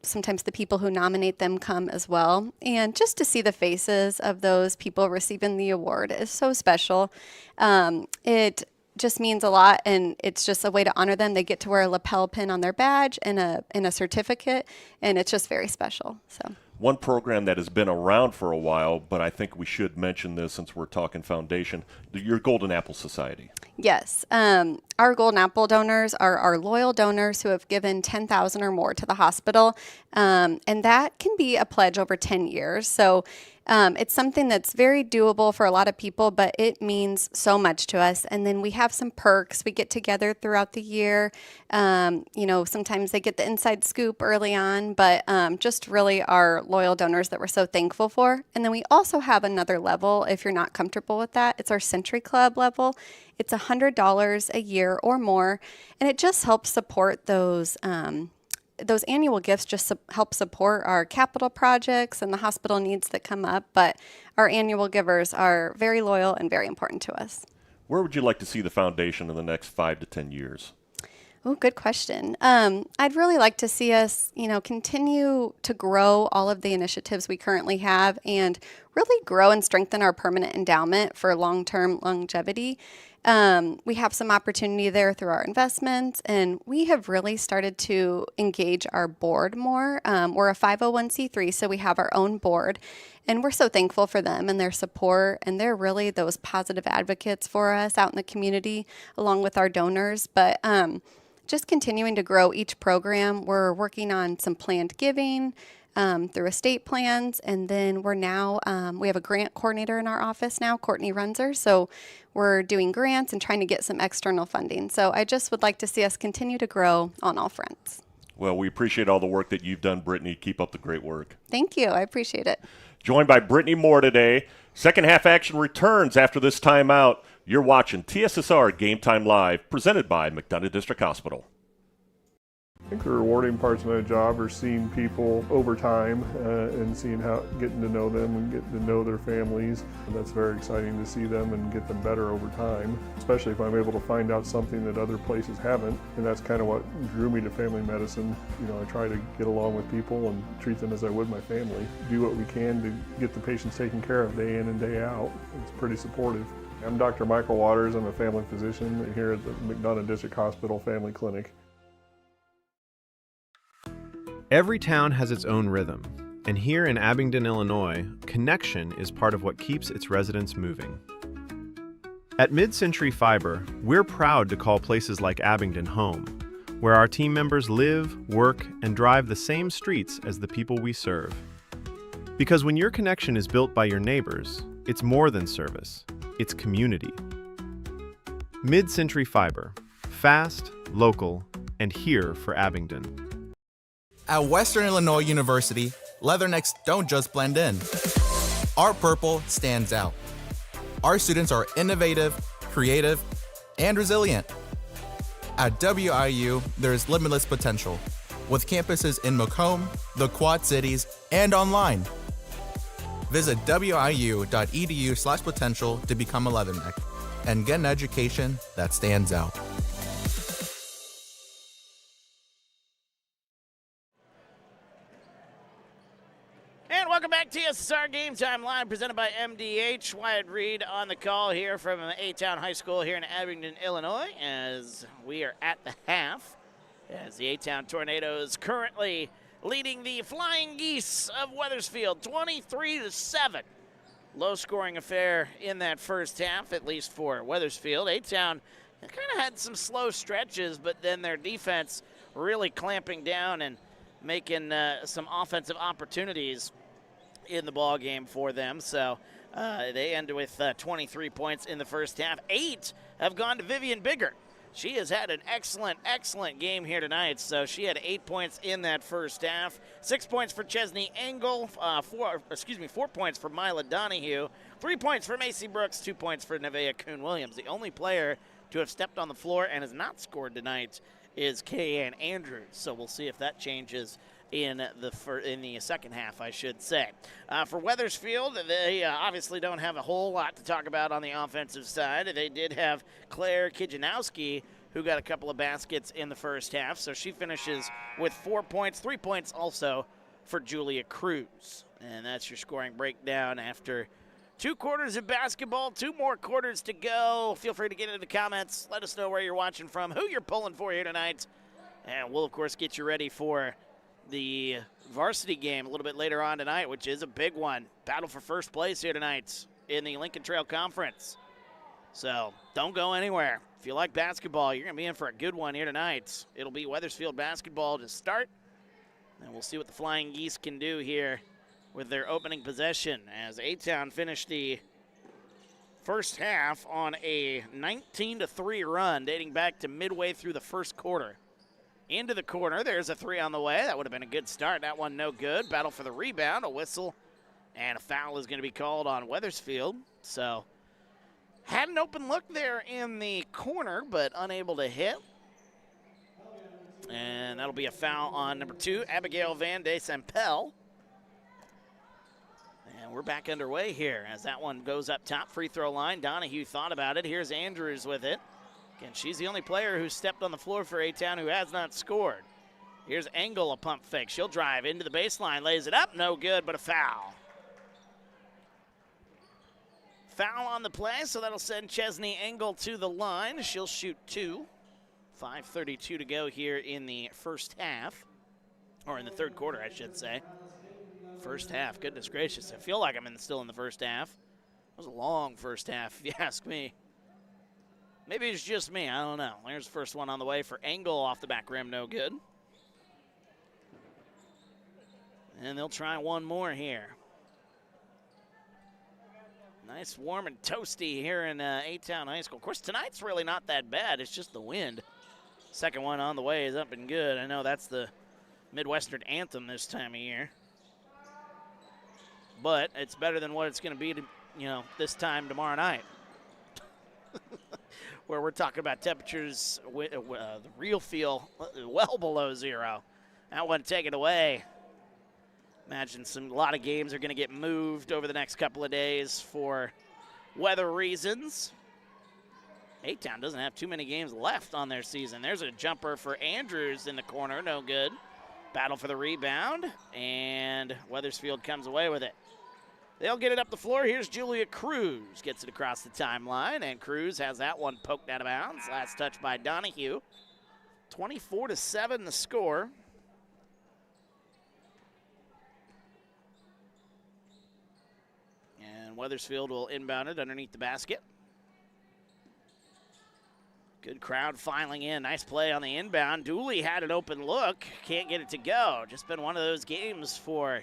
sometimes the people who nominate them come as well. And just to see the faces of those people receiving the award is so special. It just means a lot, and it's just a way to honor them. They get to wear a lapel pin on their badge and a certificate, and it's just very special. So. One program that has been around for a while, but I think we should mention this since we're talking foundation, your Golden Apple Society. Yes. Our Golden Apple donors are our loyal donors who have given $10,000 or more to the hospital. And that can be a pledge over 10 years. So it's something that's very doable for a lot of people, but it means so much to us. And then we have some perks. We get together throughout the year. Sometimes they get the inside scoop early on, but just really our loyal donors that we're so thankful for. And then we also have another level if you're not comfortable with that. It's our Century Club level. It's $100 a year or more, and it just helps support those annual gifts. Just help support our capital projects and the hospital needs that come up. But our annual givers are very loyal and very important to us. Where would you like to see the foundation in the next 5 to 10 years? Oh, good question. I'd really like to see us, continue to grow all of the initiatives we currently have and really grow and strengthen our permanent endowment for long-term longevity. We have some opportunity there through our investments, and we have really started to engage our board more. We're a 501c3, so we have our own board, and we're so thankful for them and their support, and they're really those positive advocates for us out in the community along with our donors. But just continuing to grow each program. We're working on some planned giving through estate plans, and then we're now, we have a grant coordinator in our office now, Courtney Runzer, so we're doing grants and trying to get some external funding. So I just would like to see us continue to grow on all fronts. Well, we appreciate all the work that you've done, Brittany. Keep up the great work. Thank you. I appreciate it. Joined by Brittany Moore today. Second half action returns after this timeout. You're watching TSSR Game Time Live, presented by McDonough District Hospital. I think the rewarding parts of my job are seeing people over time and getting to know them and getting to know their families. And that's very exciting to see them and get them better over time, especially if I'm able to find out something that other places haven't. And that's kind of what drew me to family medicine. I try to get along with people and treat them as I would my family. Do what we can to get the patients taken care of day in and day out. It's pretty supportive. I'm Dr. Michael Waters. I'm a family physician here at the McDonough District Hospital Family Clinic. Every town has its own rhythm, and here in Abingdon, Illinois, connection is part of what keeps its residents moving. At Mid-Century Fiber, we're proud to call places like Abingdon home, where our team members live, work, and drive the same streets as the people we serve. Because when your connection is built by your neighbors, it's more than service, it's community. Mid-Century Fiber, fast, local, and here for Abingdon. At Western Illinois University, leathernecks don't just blend in. Our purple stands out. Our students are innovative, creative, and resilient. At WIU, there is limitless potential, with campuses in Macomb, the Quad Cities, and online. Visit wiu.edu/potential to become a leatherneck and get an education that stands out. welcome back to TSSR Game Time Live, presented by MDH. Wyatt Reed on the call here from A-Town High School here in Abingdon, Illinois, as we are at the half, as the A-Town Tornadoes currently leading the Flying Geese of Wethersfield 23-7. Low-scoring affair in that first half, at least for Wethersfield. A-Town kind of had some slow stretches, but then their defense really clamping down and making some offensive opportunities in the ball game for them. So they end with 23 points in the first half. 8 have gone to Vivian Bigger. She has had an excellent game here tonight. So she had 8 points in that first half. 6 points for Chesney Engel. 4 points for Mila Donahue. 3 points for Macy Brooks. 2 points for Nevaeh Kuhn-Williams. The only player to have stepped on the floor and has not scored tonight is Kay-Ann Andrews. So we'll see if that changes in the second half, I should say. For Wethersfield, they obviously don't have a whole lot to talk about on the offensive side. They did have Claire Kijanowski, who got a couple of baskets in the first half, so she finishes with 4 points. 3 points also for Julia Cruz. And that's your scoring breakdown after 2 quarters of basketball, 2 more quarters to go. Feel free to get into the comments. Let us know where you're watching from, who you're pulling for here tonight. And we'll, of course, get you ready for the varsity game a little bit later on tonight, which is a big one. Battle for first place here tonight in the Lincoln Trail Conference. So don't go anywhere. If you like basketball, you're going to be in for a good one here tonight. It'll be Wethersfield basketball to start, and we'll see what the Flying Geese can do here with their opening possession, as A-Town finished the first half on a 19-3 run dating back to midway through the first quarter. Into the corner, there's a 3 on the way. That would have been a good start. That one no good. Battle for the rebound, a whistle, and a foul is going to be called on Wethersfield. So had an open look there in the corner, but unable to hit. And that'll be a foul on number 2, Abigail Van de Sempel. And we're back underway here as that one goes up top. Free throw line. Donahue thought about it. Here's Andrews with it. Again, she's the only player who stepped on the floor for A-Town who has not scored. Here's Engel, a pump fake. She'll drive into the baseline, lays it up. No good, but a foul. Foul on the play, so that'll send Chesney Engel to the line. She'll shoot 2. 5:32 to go here in the first half. Or in the third quarter, I should say. First half, goodness gracious. I feel like I'm still in the first half. It was a long first half, if you ask me. Maybe it's just me, I don't know. There's the first one on the way for Engel off the back rim, no good. And they'll try one more here. Nice, warm, and toasty here in A-Town High School. Of course, tonight's really not that bad. It's just the wind. Second one on the way is up and good. I know that's the Midwestern anthem this time of year. But it's better than what it's going to be, this time tomorrow night. Where we're talking about temperatures, the real feel well below 0. That one taken away. Imagine a lot of games are going to get moved over the next couple of days for weather reasons. A-Town doesn't have too many games left on their season. There's a jumper for Andrews in the corner, no good. Battle for the rebound, and Wethersfield comes away with it. They'll get it up the floor. Here's Julia Cruz. Gets it across the timeline, and Cruz has that one poked out of bounds. Last touch by Donahue. 24-7 the score. And Wethersfield will inbound it underneath the basket. Good crowd filing in. Nice play on the inbound. Dooley had an open look. Can't get it to go. Just been one of those games for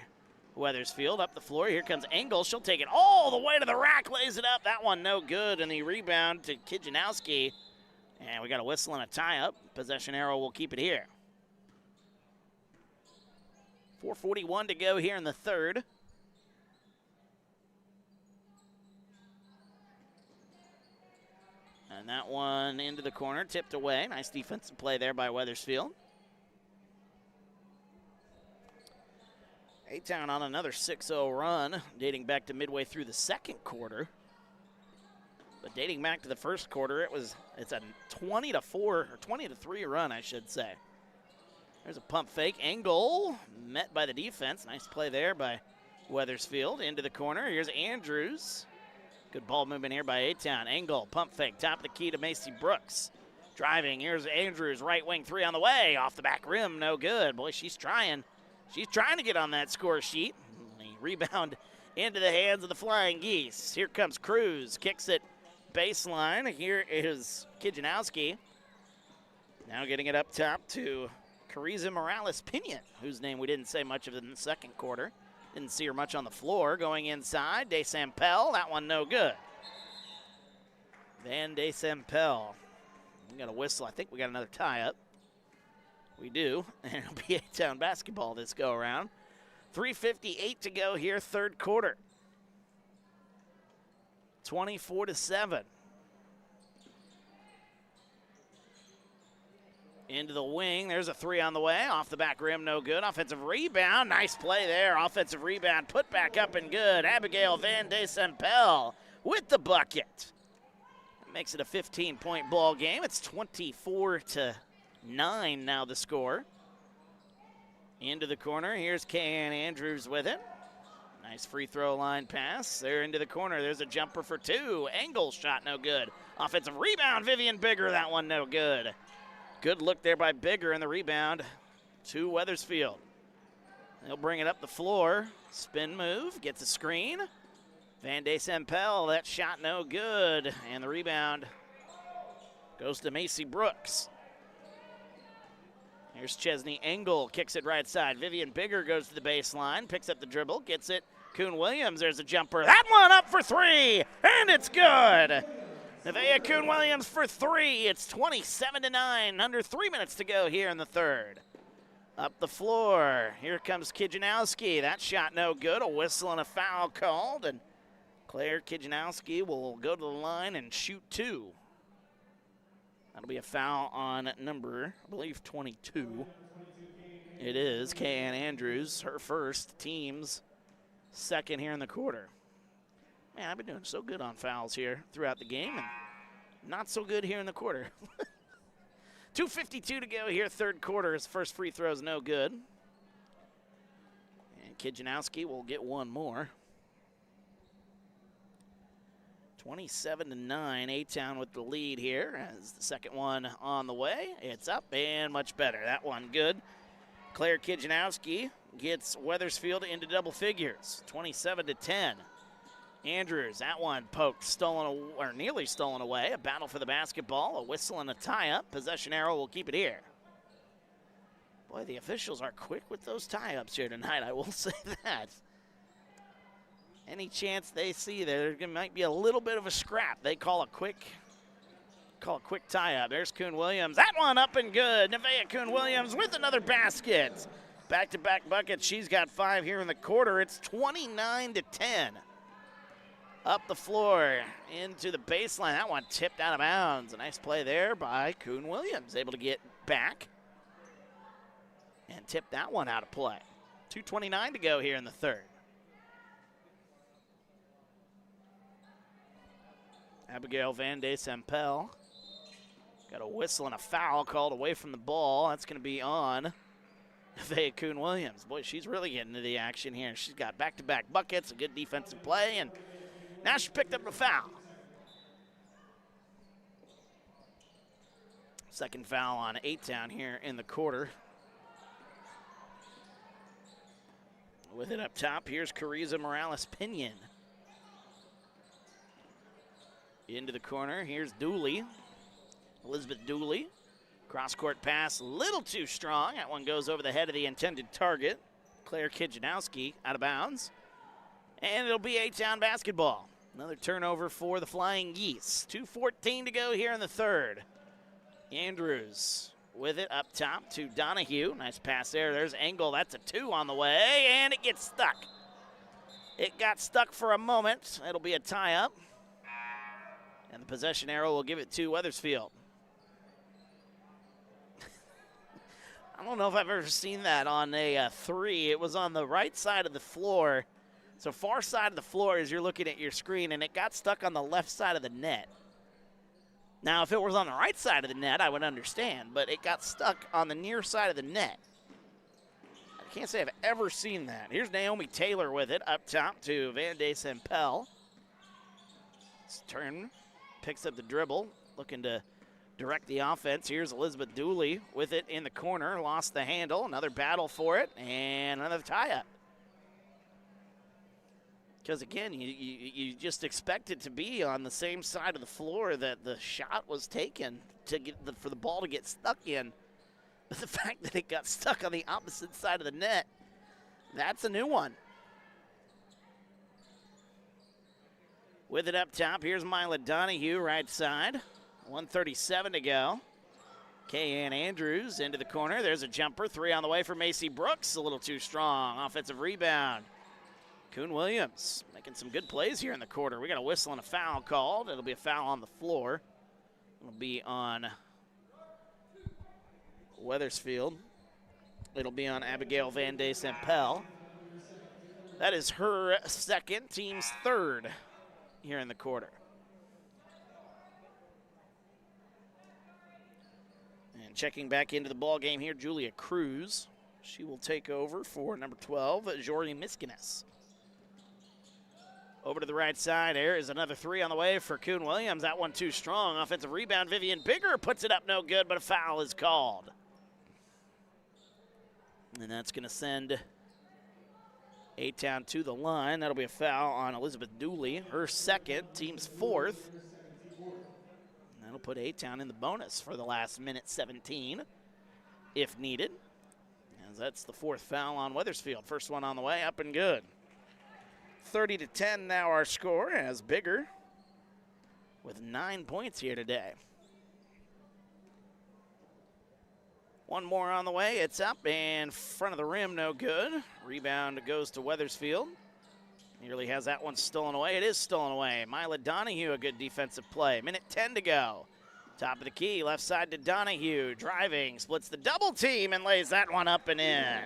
Wethersfield. Up the floor. Here comes Engel. She'll take it all the way to the rack. Lays it up. That one no good. And the rebound to Kijanowski. And we got a whistle and a tie-up. Possession arrow will keep it here. 4:41 to go here in the third. And that one into the corner, tipped away. Nice defensive play there by Wethersfield. A-Town on another 6-0 run, dating back to midway through the second quarter. But dating back to the first quarter, it's a 20-4 or 20-3 run, I should say. There's a pump fake. Engel met by the defense. Nice play there by Wethersfield into the corner. Here's Andrews. Good ball movement here by A-Town. Angle, pump fake, top of the key to Macy Brooks. Driving, here's Andrews, right wing three on the way. Off the back rim, no good. Boy, she's trying. She's trying to get on that score sheet. The rebound into the hands of the Flying Geese. Here comes Cruz, kicks it baseline. Here is Kijanowski. Now getting it up top to Cariza Morales-Pinion, whose name we didn't say much of in the second quarter. Didn't see her much on the floor. Going inside, DeSampel, that one no good. Van DeSampel. We got a whistle. I think we got another tie-up. We do, and it'll be A-Town basketball this go-around. 3:58 to go here, third quarter. 24-7. Into the wing. There's a three on the way. Off the back rim, no good. Offensive rebound. Nice play there. Offensive rebound. Put back up and good. Abigail Van DeSampel with the bucket. That makes it a 15-point ball game. It's 24-9 now the score. Into the corner. Here's Kayan Andrews with it. Nice free throw line pass. They're into the corner. There's a jumper for two. Angle shot no good. Offensive rebound. Vivian Bigger. That one no good. Good look there by Bigger, and the rebound to Wethersfield. They'll bring it up the floor. Spin move, gets a screen. Van DeSampel, that shot no good. And the rebound goes to Macy Brooks. Here's Chesney Engel, kicks it right side. Vivian Bigger goes to the baseline, picks up the dribble, gets it. Kuhn Williams, there's a jumper. That one up for three, and it's good. Nevaeh Kuhn-Williams for three. It's 27-9. Under 3 minutes to go here in the third. Up the floor. Here comes Kijanowski. That shot no good. A whistle and a foul called. And Claire Kijanowski will go to the line and shoot two. That'll be a foul on number, I believe, 22. It is Kayan Andrews, her first, team's second here in the quarter. Man, I've been doing so good on fouls here throughout the game, and not so good here in the quarter. 2:52 to go here, third quarter. His first free throw is no good. And Kijanowski will get one more. 27-9, A-Town with the lead here as the second one on the way. It's up and much better. That one good. Claire Kijanowski gets Wethersfield into double figures, 27-10. Andrews, that one poked, stolen, or nearly stolen away. A battle for the basketball, a whistle and a tie-up. Possession arrow will keep it here. Boy, the officials are quick with those tie-ups here tonight, I will say that. Any chance they see there might be a little bit of a scrap. They call a quick tie-up. There's Kuhn-Williams. That one up and good. Nevaeh Kuhn-Williams with another basket. Back-to-back buckets. She's got 5 here in the quarter. It's 29-10. Up the floor into the baseline. That one tipped out of bounds. A nice play there by Kuhn-Williams. Able to get back and tip that one out of play. 2:29 to go here in the third. Abigail Van DeSampel got a whistle and a foul called away from the ball. That's going to be on Nevaeh Kuhn-Williams. Boy, she's really getting into the action here. She's got back-to-back buckets, a good defensive play, and now she picked up a foul. Second foul on A-Town here in the quarter. With it up top, here's Cariza Morales-Pinion. Into the corner, here's Dooley. Elizabeth Dooley. Cross-court pass, a little too strong. That one goes over the head of the intended target. Claire Kijanowski out of bounds. And it'll be A-Town basketball. Another turnover for the Flying Geese. 2:14 to go here in the third. Andrews with it up top to Donahue. Nice pass there. There's Engel. That's a 2 on the way, and it gets stuck. It got stuck for a moment. It'll be a tie-up. And the possession arrow will give it to Wethersfield. I don't know if I've ever seen that on a 3. It was on the right side of the floor. So far side of the floor as you're looking at your screen, and it got stuck on the left side of the net. Now, if it was on the right side of the net, I would understand, but it got stuck on the near side of the net. I Can't say I've ever seen that. Here's Naomi Taylor with it up top to Van de Sempel. Turn, picks up the dribble, looking to direct the offense. Here's Elizabeth Dooley with it in the corner, lost the handle, another battle for it, and another tie-up. Because, again, you just expect it to be on the same side of the floor that the shot was taken to get for the ball to get stuck in. But the fact that it got stuck on the opposite side of the net, that's a new one. With it up top, here's Mila Donahue, right side. 1:37 to go. Kay-Ann Andrews into the corner. There's a jumper. 3 on the way for Macy Brooks. A little too strong. Offensive rebound. Kuhn Williams making some good plays here in the quarter. We got a whistle and a foul called. It'll be a foul on the floor. It'll be on Wethersfield. It'll be on Abigail Van de Sempel. That is her second, team's third here in the quarter. And checking back into the ball game here, Julia Cruz. She will take over for number 12, Jory Miskinis. Over to the right side, there is another 3 on the way for Kuhn Williams. That one too strong. Offensive rebound, Vivian Bigger puts it up no good, but a foul is called. And that's going to send A-Town to the line. That'll be a foul on Elizabeth Dooley, her second, team's fourth. And that'll put A-Town in the bonus for the last minute 17, if needed. As that's the fourth foul on Wethersfield. First one on the way, up and good. 30-10 now our score, as Bigger with 9 points here today. One more on the way. It's up and front of the rim, no good. Rebound goes to Wethersfield. Nearly has that one stolen away. It is stolen away. Mila Donahue, a good defensive play. Minute 10 to go. Top of the key, left side to Donahue. Driving, splits the double team and lays that one up and in.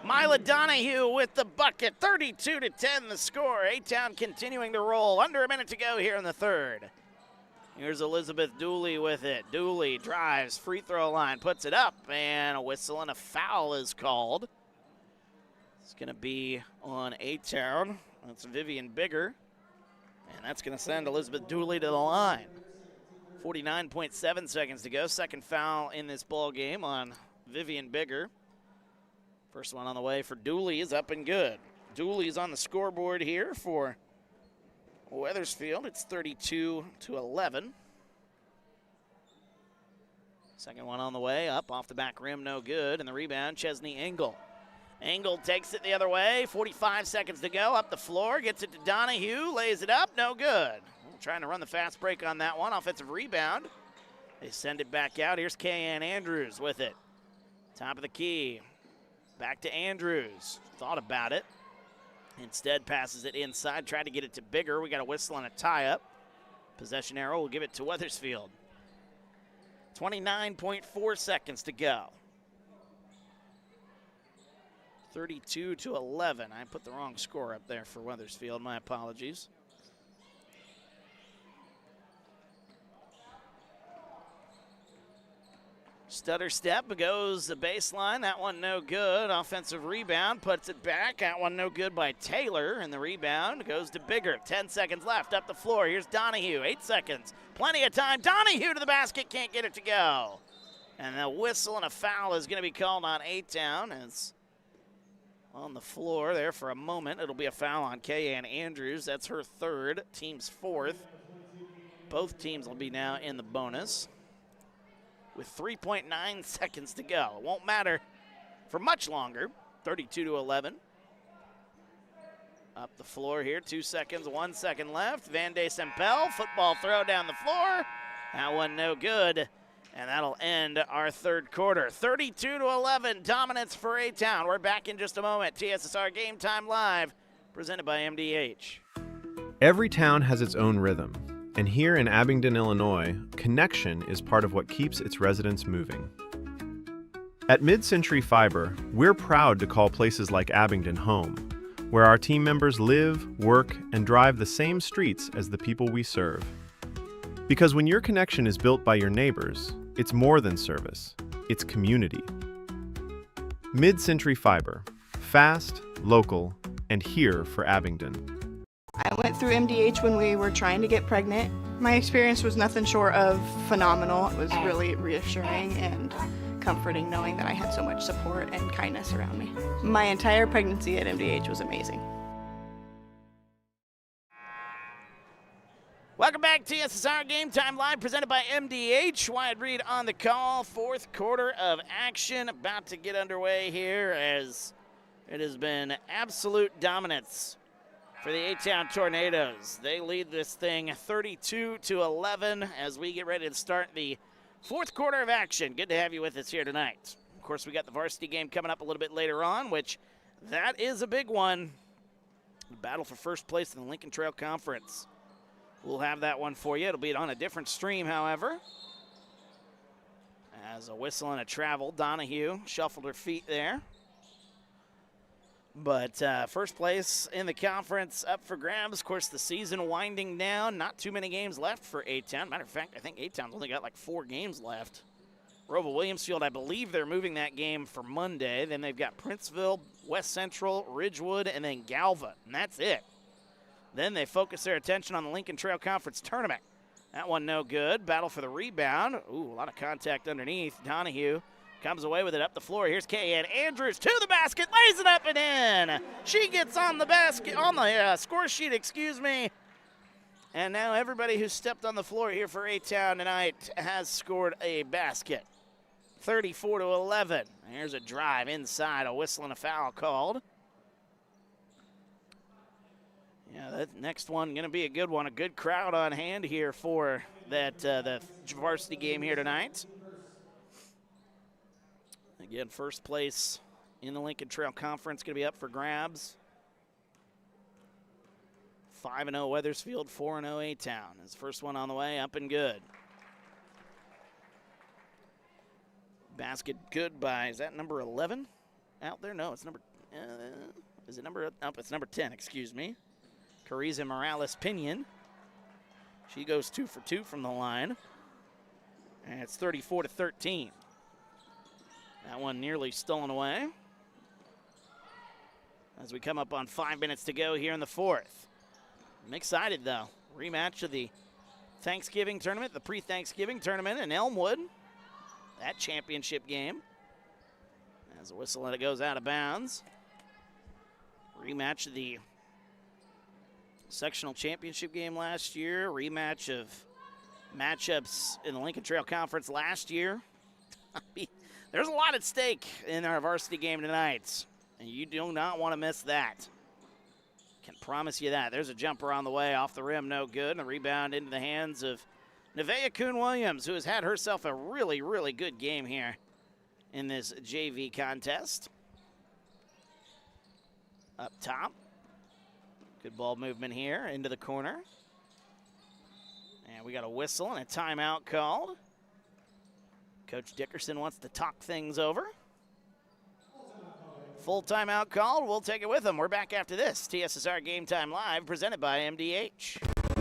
Mila Donahue with the bucket. 32-10 the score. A-Town continuing to roll. Under a minute to go here in the third. Here's Elizabeth Dooley with it. Dooley drives, free throw line, puts it up, and a whistle and a foul is called. It's going to be on A-Town. That's Vivian Bigger. And that's going to send Elizabeth Dooley to the line. 49.7 seconds to go. Second foul in this ball game on Vivian Bigger. First one on the way for Dooley is up and good. Dooley's on the scoreboard here for Wethersfield. It's 32-11. Second one on the way, up off the back rim, no good. And the rebound, Chesney Engel. Engel takes it the other way. 45 seconds to go. Up the floor, gets it to Donahue, lays it up, no good. Trying to run the fast break on that one. Offensive rebound. They send it back out. Here's Kay-Ann Andrews with it. Top of the key. Back to Andrews. Thought about it. Instead passes it inside. Tried to get it to Bigger. We got a whistle and a tie-up. Possession arrow will give it to Wethersfield. 29.4 seconds to go. 32-11. I put the wrong score up there for Wethersfield. My apologies. Stutter step goes the baseline. That one no good. Offensive rebound puts it back. That one no good by Taylor. And the rebound goes to Bigger. 10 seconds left. Up the floor. Here's Donahue. 8 seconds. Plenty of time. Donahue to the basket. Can't get it to go. And a whistle and a foul is going to be called on A-Town. As on the floor there for a moment. It'll be a foul on Kay-Ann Andrews. That's her third. Team's fourth. Both teams will be now in the bonus with 3.9 seconds to go. It won't matter for much longer. 32-11. Up the floor here, 2 seconds, 1 second left. Van de Sempel, football throw down the floor. That one no good, and that'll end our third quarter. 32-11, dominance for A-Town. We're back in just a moment. TSSR Game Time Live, presented by MDH. Every town has its own rhythm. And here in Abingdon, Illinois, connection is part of what keeps its residents moving. At Mid-Century Fiber, we're proud to call places like Abingdon home, where our team members live, work, and drive the same streets as the people we serve. Because when your connection is built by your neighbors, it's more than service, it's community. Mid-Century Fiber. Fast, local, and here for Abingdon. I went through MDH when we were trying to get pregnant. My experience was nothing short of phenomenal. It was really reassuring and comforting knowing that I had so much support and kindness around me. My entire pregnancy at MDH was amazing. Welcome back to TSSR Game Time Live, presented by MDH. Wyatt Reed on the call. Fourth quarter of action about to get underway here as it has been absolute dominance for the A-Town Tornadoes. They lead this thing 32-11 as we get ready to start the fourth quarter of action. Good to have you with us here tonight. Of course, we got the varsity game coming up a little bit later on, which that is a big one. The battle for first place in the Lincoln Trail Conference. We'll have that one for you. It'll be on a different stream, however. As a whistle and a travel, Donahue shuffled her feet there. But first place in the conference up for grabs. Of course, the season winding down. Not too many games left for A-Town. Matter of fact, I think A-Town's only got like 4 games left. Roval Williamsfield, I believe they're moving that game for Monday. Then they've got Princeville, West Central, Ridgewood, and then Galva. And that's it. Then they focus their attention on the Lincoln Trail Conference Tournament. That one no good. Battle for the rebound. Ooh, a lot of contact underneath. Donahue comes away with it up the floor. Here's Kay-Ann Andrews to the basket, lays it up and in. She gets on the basket, on the score sheet, excuse me. And now everybody who stepped on the floor here for A-Town tonight has scored a basket. 34-11. Here's a drive inside, a whistle and a foul called. Yeah, that next one going to be a good one. A good crowd on hand here for that the varsity game here tonight. Again, first place in the Lincoln Trail Conference going to be up for grabs. 5-0 Wethersfield, 4-0 A-Town. His first one on the way, up and good. Basket good by, is that number 11 out there? No, it's number, is it number, oh, it's number 10, excuse me. Cariza Morales-Pinion. She goes 2 for 2 from the line. And it's 34-13. That one nearly stolen away. As we come up on 5 minutes to go here in the fourth. I'm excited, though. Rematch of the Thanksgiving tournament, the pre-Thanksgiving tournament in Elmwood. That championship game. As a whistle and it goes out of bounds. Rematch of the sectional championship game last year. Rematch of matchups in the Lincoln Trail Conference last year. There's a lot at stake in our varsity game tonight, and you do not want to miss that. Can promise you that. There's a jumper on the way, off the rim, no good, and the rebound into the hands of Nevaeh Kuhn-Williams, who has had herself a really, really good game here in this JV contest. Up top. Good ball movement here into the corner. And we got a whistle and a timeout called. Coach Dickerson wants to talk things over. Full timeout called. We'll take it with him. We're back after this. TSSR Game Time Live, presented by MDH.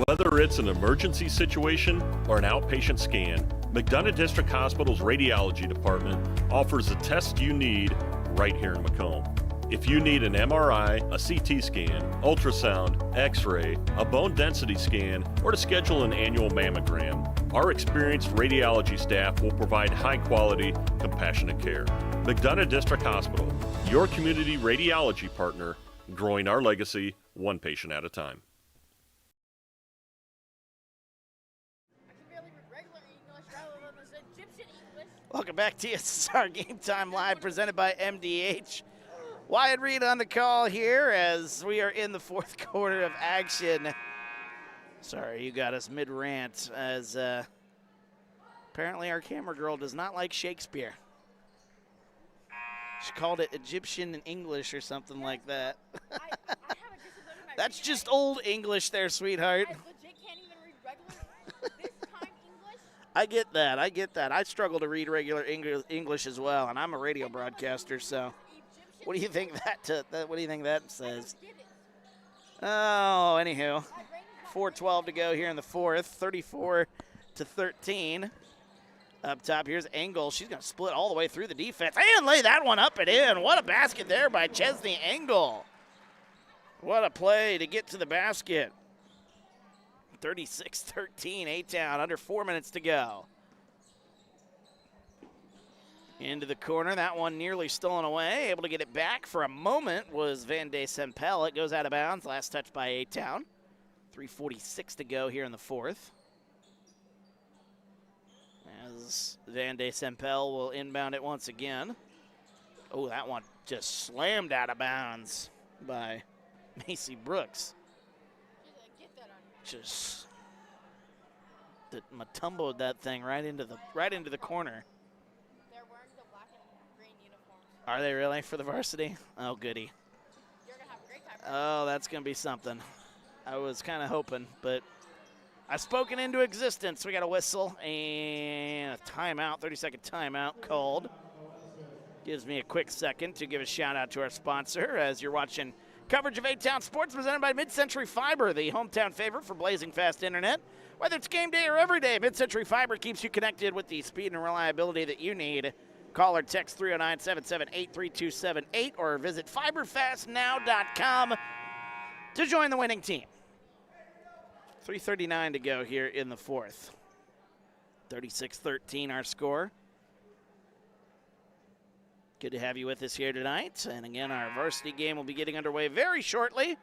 Whether it's an emergency situation or an outpatient scan, McDonough District Hospital's radiology department offers the test you need right here in Macomb. If you need an MRI, a CT scan, ultrasound, x-ray, a bone density scan, or to schedule an annual mammogram, our experienced radiology staff will provide high-quality, compassionate care. McDonough District Hospital, your community radiology partner, growing our legacy one patient at a time. Welcome back to TSSR Game Time Live, presented by MDH. Wyatt Reed on the call here as we are in the fourth quarter of action. Sorry, you got us mid-rant as apparently our camera girl does not like Shakespeare. She called it Egyptian in English or something like that. I have a disability. That's just old English there, sweetheart. I legit can't even read regular this time English. I get that. I get that. I struggle to read regular English as well, and I'm a radio broadcaster, so what do you think what do you think that says? Oh, anywho, 4:12 to go here in the fourth, 34-13. Up top, here's Engel. She's going to split all the way through the defense and lay that one up and in. What a basket there by Chesney Engel. What a play to get to the basket. 36-13, A-Town, under 4 minutes to go. Into the corner, that one nearly stolen away. Able to get it back for a moment was Van de Sempel. It goes out of bounds, last touch by A-Town. 3:46 to go here in the fourth. As Van de Sempel will inbound it once again. Oh, that one just slammed out of bounds by Macy Brooks. Just matumboed that thing right into the corner. They're wearing the black and green uniforms. Are they really for the varsity? Oh, goody. You're gonna have a great time. Oh, that's gonna be something. I was kind of hoping, but I've spoken into existence. We got a whistle and a timeout, 30-second timeout called. Gives me a quick second to give a shout out to our sponsor as you're watching coverage of A-Town Sports presented by Mid-Century Fiber, the hometown favorite for blazing fast internet. Whether it's game day or every day, Mid-Century Fiber keeps you connected with the speed and reliability that you need. Call or text 309-778-3278 or visit fiberfastnow.com to join the winning team. 3:39 to go here in the fourth. 36-13 our score. Good to have you with us here tonight. And again, our varsity game will be getting underway very shortly.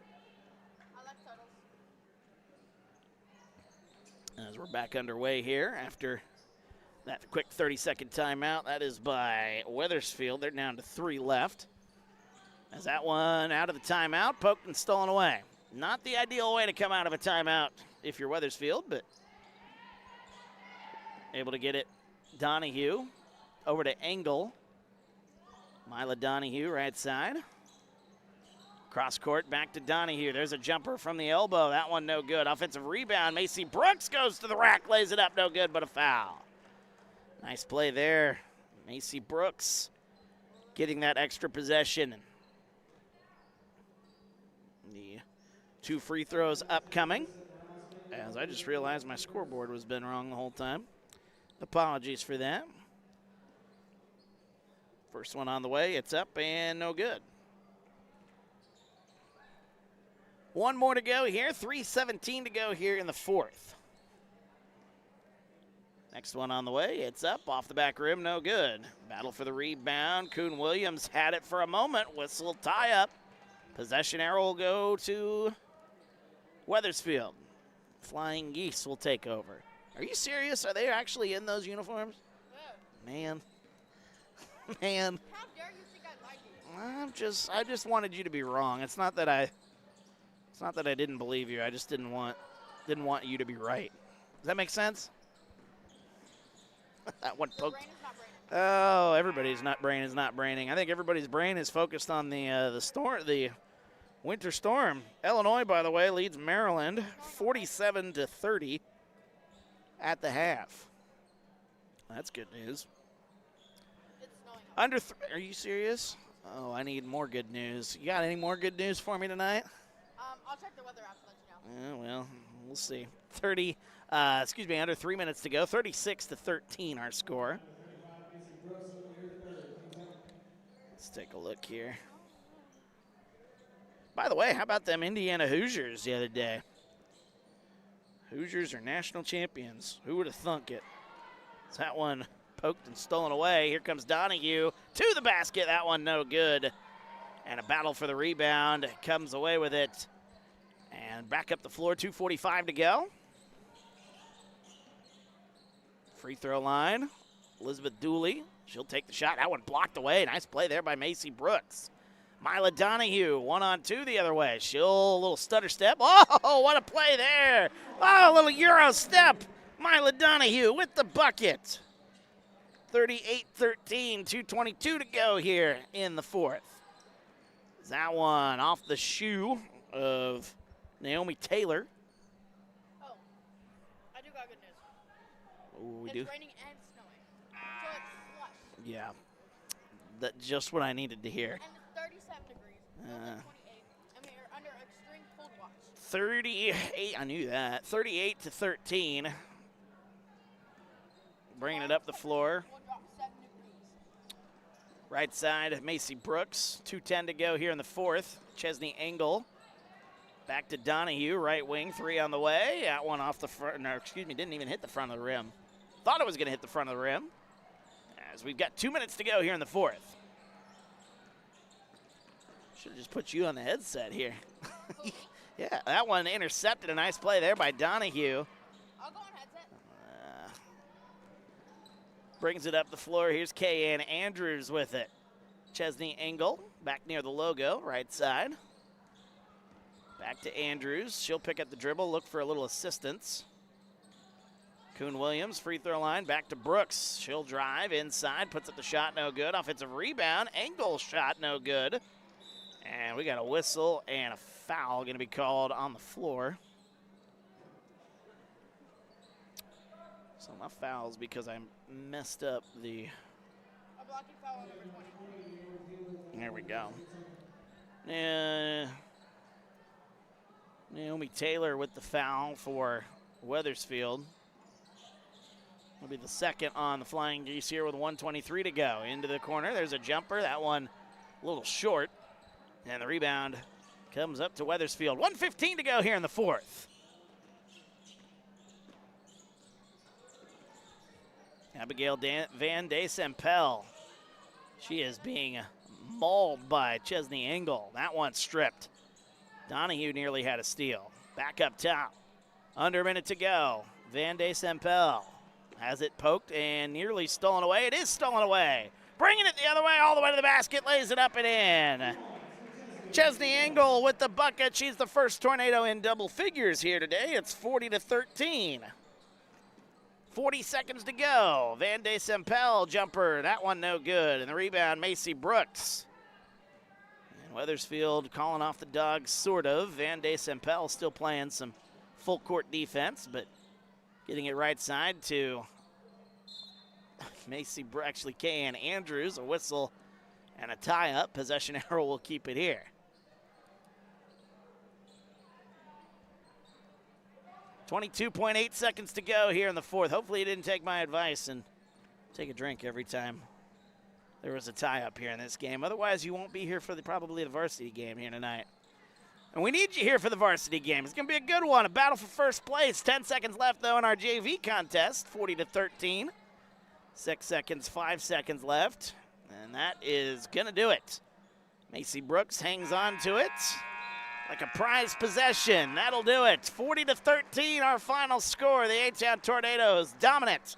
As we're back underway here after that quick 30-second timeout. That is by Wethersfield. They're down to 3 left. As that one out of the timeout, poked and stolen away. Not the ideal way to come out of a timeout if you're Wethersfield, but able to get it. Donahue over to Engel. Mila Donahue, right side. Cross court, back to Donahue. There's a jumper from the elbow. That one no good. Offensive rebound. Macy Brooks goes to the rack, lays it up, no good, but a foul. Nice play there. Macy Brooks getting that extra possession. The 2 free throws upcoming. As I just realized my scoreboard was been wrong the whole time. Apologies for that. First one on the way, it's up and no good. One more to go here, 3:17 to go here in the fourth. Next one on the way, it's up, off the back rim, no good. Battle for the rebound, Kuhn Williams had it for a moment, whistle tie up. Possession arrow will go to Wethersfield. Flying Geese will take over. Are you serious? Are they actually in those uniforms? Yeah. Man. Man. How dare you think I like it? I just wanted you to be wrong. It's not that I didn't believe you. I just didn't want you to be right. Does that make sense? That one poked. Brain is not braining. Oh, everybody's brain is not braining. I think everybody's brain is focused on the winter storm. Illinois, by the way, leads Maryland 47-30 at the half. That's good news. It's snowing. Are you serious? Oh, I need more good news. You got any more good news for me tonight? I'll check the weather app to let you know. Yeah, well, we'll see. Under 3 minutes to go. 36-13 our score. Let's take a look here. By the way, how about them Indiana Hoosiers the other day? Hoosiers are national champions. Who would have thunk it? It's that one poked and stolen away. Here comes Donahue to the basket. That one no good. And a battle for the rebound. Comes away with it. And back up the floor, 2:45 to go. Free throw line. Elizabeth Dooley. She'll take the shot. That one blocked away. Nice play there by Macy Brooks. Mila Donahue, 1-on-2 the other way. She'll a little stutter step. Oh, what a play there. Oh, a little Euro step. Mila Donahue with the bucket. 38-13, 2:22 to go here in the fourth. That one off the shoe of Naomi Taylor. Oh, I do got good news. Oh, we It's do? raining and snowing. So it's slush. Yeah. That's just what I needed to hear. And it's 37 degrees. Feels like 28. I mean, you're under extreme cold watch. 38, I knew that. 38-13. bringing it up the floor. Right side, Macy Brooks. 2:10 to go here in the fourth. Chesney Engel. Back to Donahue, right wing, 3 on the way. That one off the front, no, excuse me, didn't even hit the front of the rim. Thought it was going to hit the front of the rim. As we've got 2 minutes to go here in the fourth. Should have just put you on the headset here. Yeah, that one intercepted. A nice play there by Donahue. I'll go on headset. Brings it up the floor. Here's Kayanne Andrews with it. Chesney Engel back near the logo, right side. Back to Andrews. She'll pick up the dribble, look for a little assistance. Kuhn Williams, free throw line, back to Brooks. She'll drive inside, puts up the shot, no good. Offensive rebound, Engel shot, no good. And we got a whistle and a foul going to be called on the floor. So my fouls because I messed up the... A blocking foul on number 20. There we go. Naomi Taylor with the foul for Wethersfield. Will be the second on the Flying Geese here with 1:23 to go. Into the corner, there's a jumper. That one a little short. And the rebound comes up to Wethersfield. 1:15 to go here in the fourth. Abigail Van de Sempel. She is being mauled by Chesney Engel. That one stripped. Donahue nearly had a steal. Back up top. Under a minute to go. Van de Sempel has it poked and nearly stolen away. It is stolen away. Bringing it the other way, all the way to the basket, lays it up and in. Chesney Engel with the bucket. She's the first Tornado in double figures here today. It's 40-13. 40 seconds to go. Van de Sempel jumper. That one no good. And the rebound, Macy Brooks. And Wethersfield calling off the dogs, sort of. Van de Sempel still playing some full court defense, but getting it right side to Macy Brooks, actually Kayanne Andrews. A whistle and a tie-up. Possession arrow will keep it here. 22.8 seconds to go here in the fourth. Hopefully you didn't take my advice and take a drink every time there was a tie-up here in this game. Otherwise, you won't be here for probably the varsity game here tonight. And we need you here for the varsity game. It's going to be a good one, a battle for first place. 10 seconds left, though, in our JV contest, 40-13. 6 seconds, 5 seconds left. And that is going to do it. Macy Brooks hangs on to it like a prized possession. That'll do it. 40-13, our final score. The A-Town Tornadoes dominant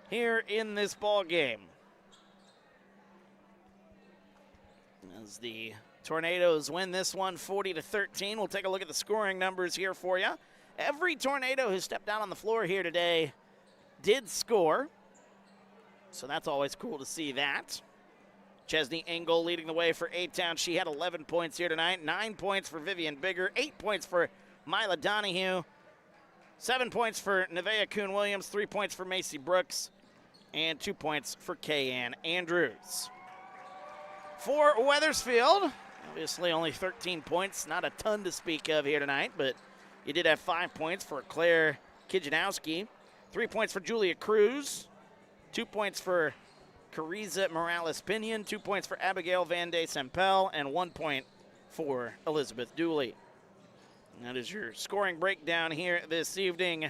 here in this ball game. As the Tornadoes win this one 40-13, we'll take a look at the scoring numbers here for you. Every Tornado who stepped out on the floor here today did score, so that's always cool to see that. Chesney Engel leading the way for A-Town. She had 11 points here tonight. 9 points for Vivian Bigger. 8 points for Mila Donahue. 7 points for Nevaeh Kuhn-Williams. 3 points for Macy Brooks. And 2 points for Kayanne Andrews. For Wethersfield, obviously only 13 points. Not a ton to speak of here tonight, but you did have 5 points for Claire Kijanowski. 3 points for Julia Cruz. 2 points for Cariza Morales-Pinion, 2 points for Abigail Van de Sempel, and 1 point for Elizabeth Dooley. And that is your scoring breakdown here this evening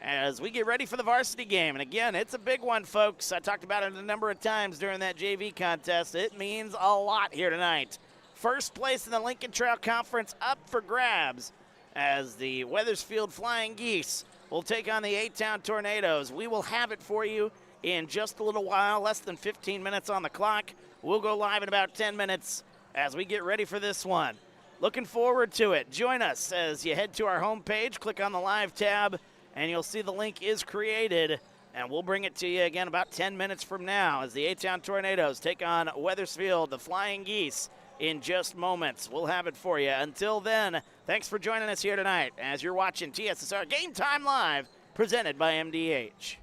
as we get ready for the varsity game. And again, it's a big one, folks. I talked about it a number of times during that JV contest. It means a lot here tonight. First place in the Lincoln Trail Conference up for grabs as the Wethersfield Flying Geese will take on the A-Town Tornadoes. We will have it for you in just a little while, less than 15 minutes on the clock. We'll go live in about 10 minutes as we get ready for this one. Looking forward to it. Join us as you head to our homepage, click on the live tab, and you'll see the link is created, and we'll bring it to you again about 10 minutes from now as the A-Town Tornadoes take on Wethersfield, the Flying Geese, in just moments. We'll have it for you. Until then, thanks for joining us here tonight as you're watching TSSR Game Time Live, presented by MDH.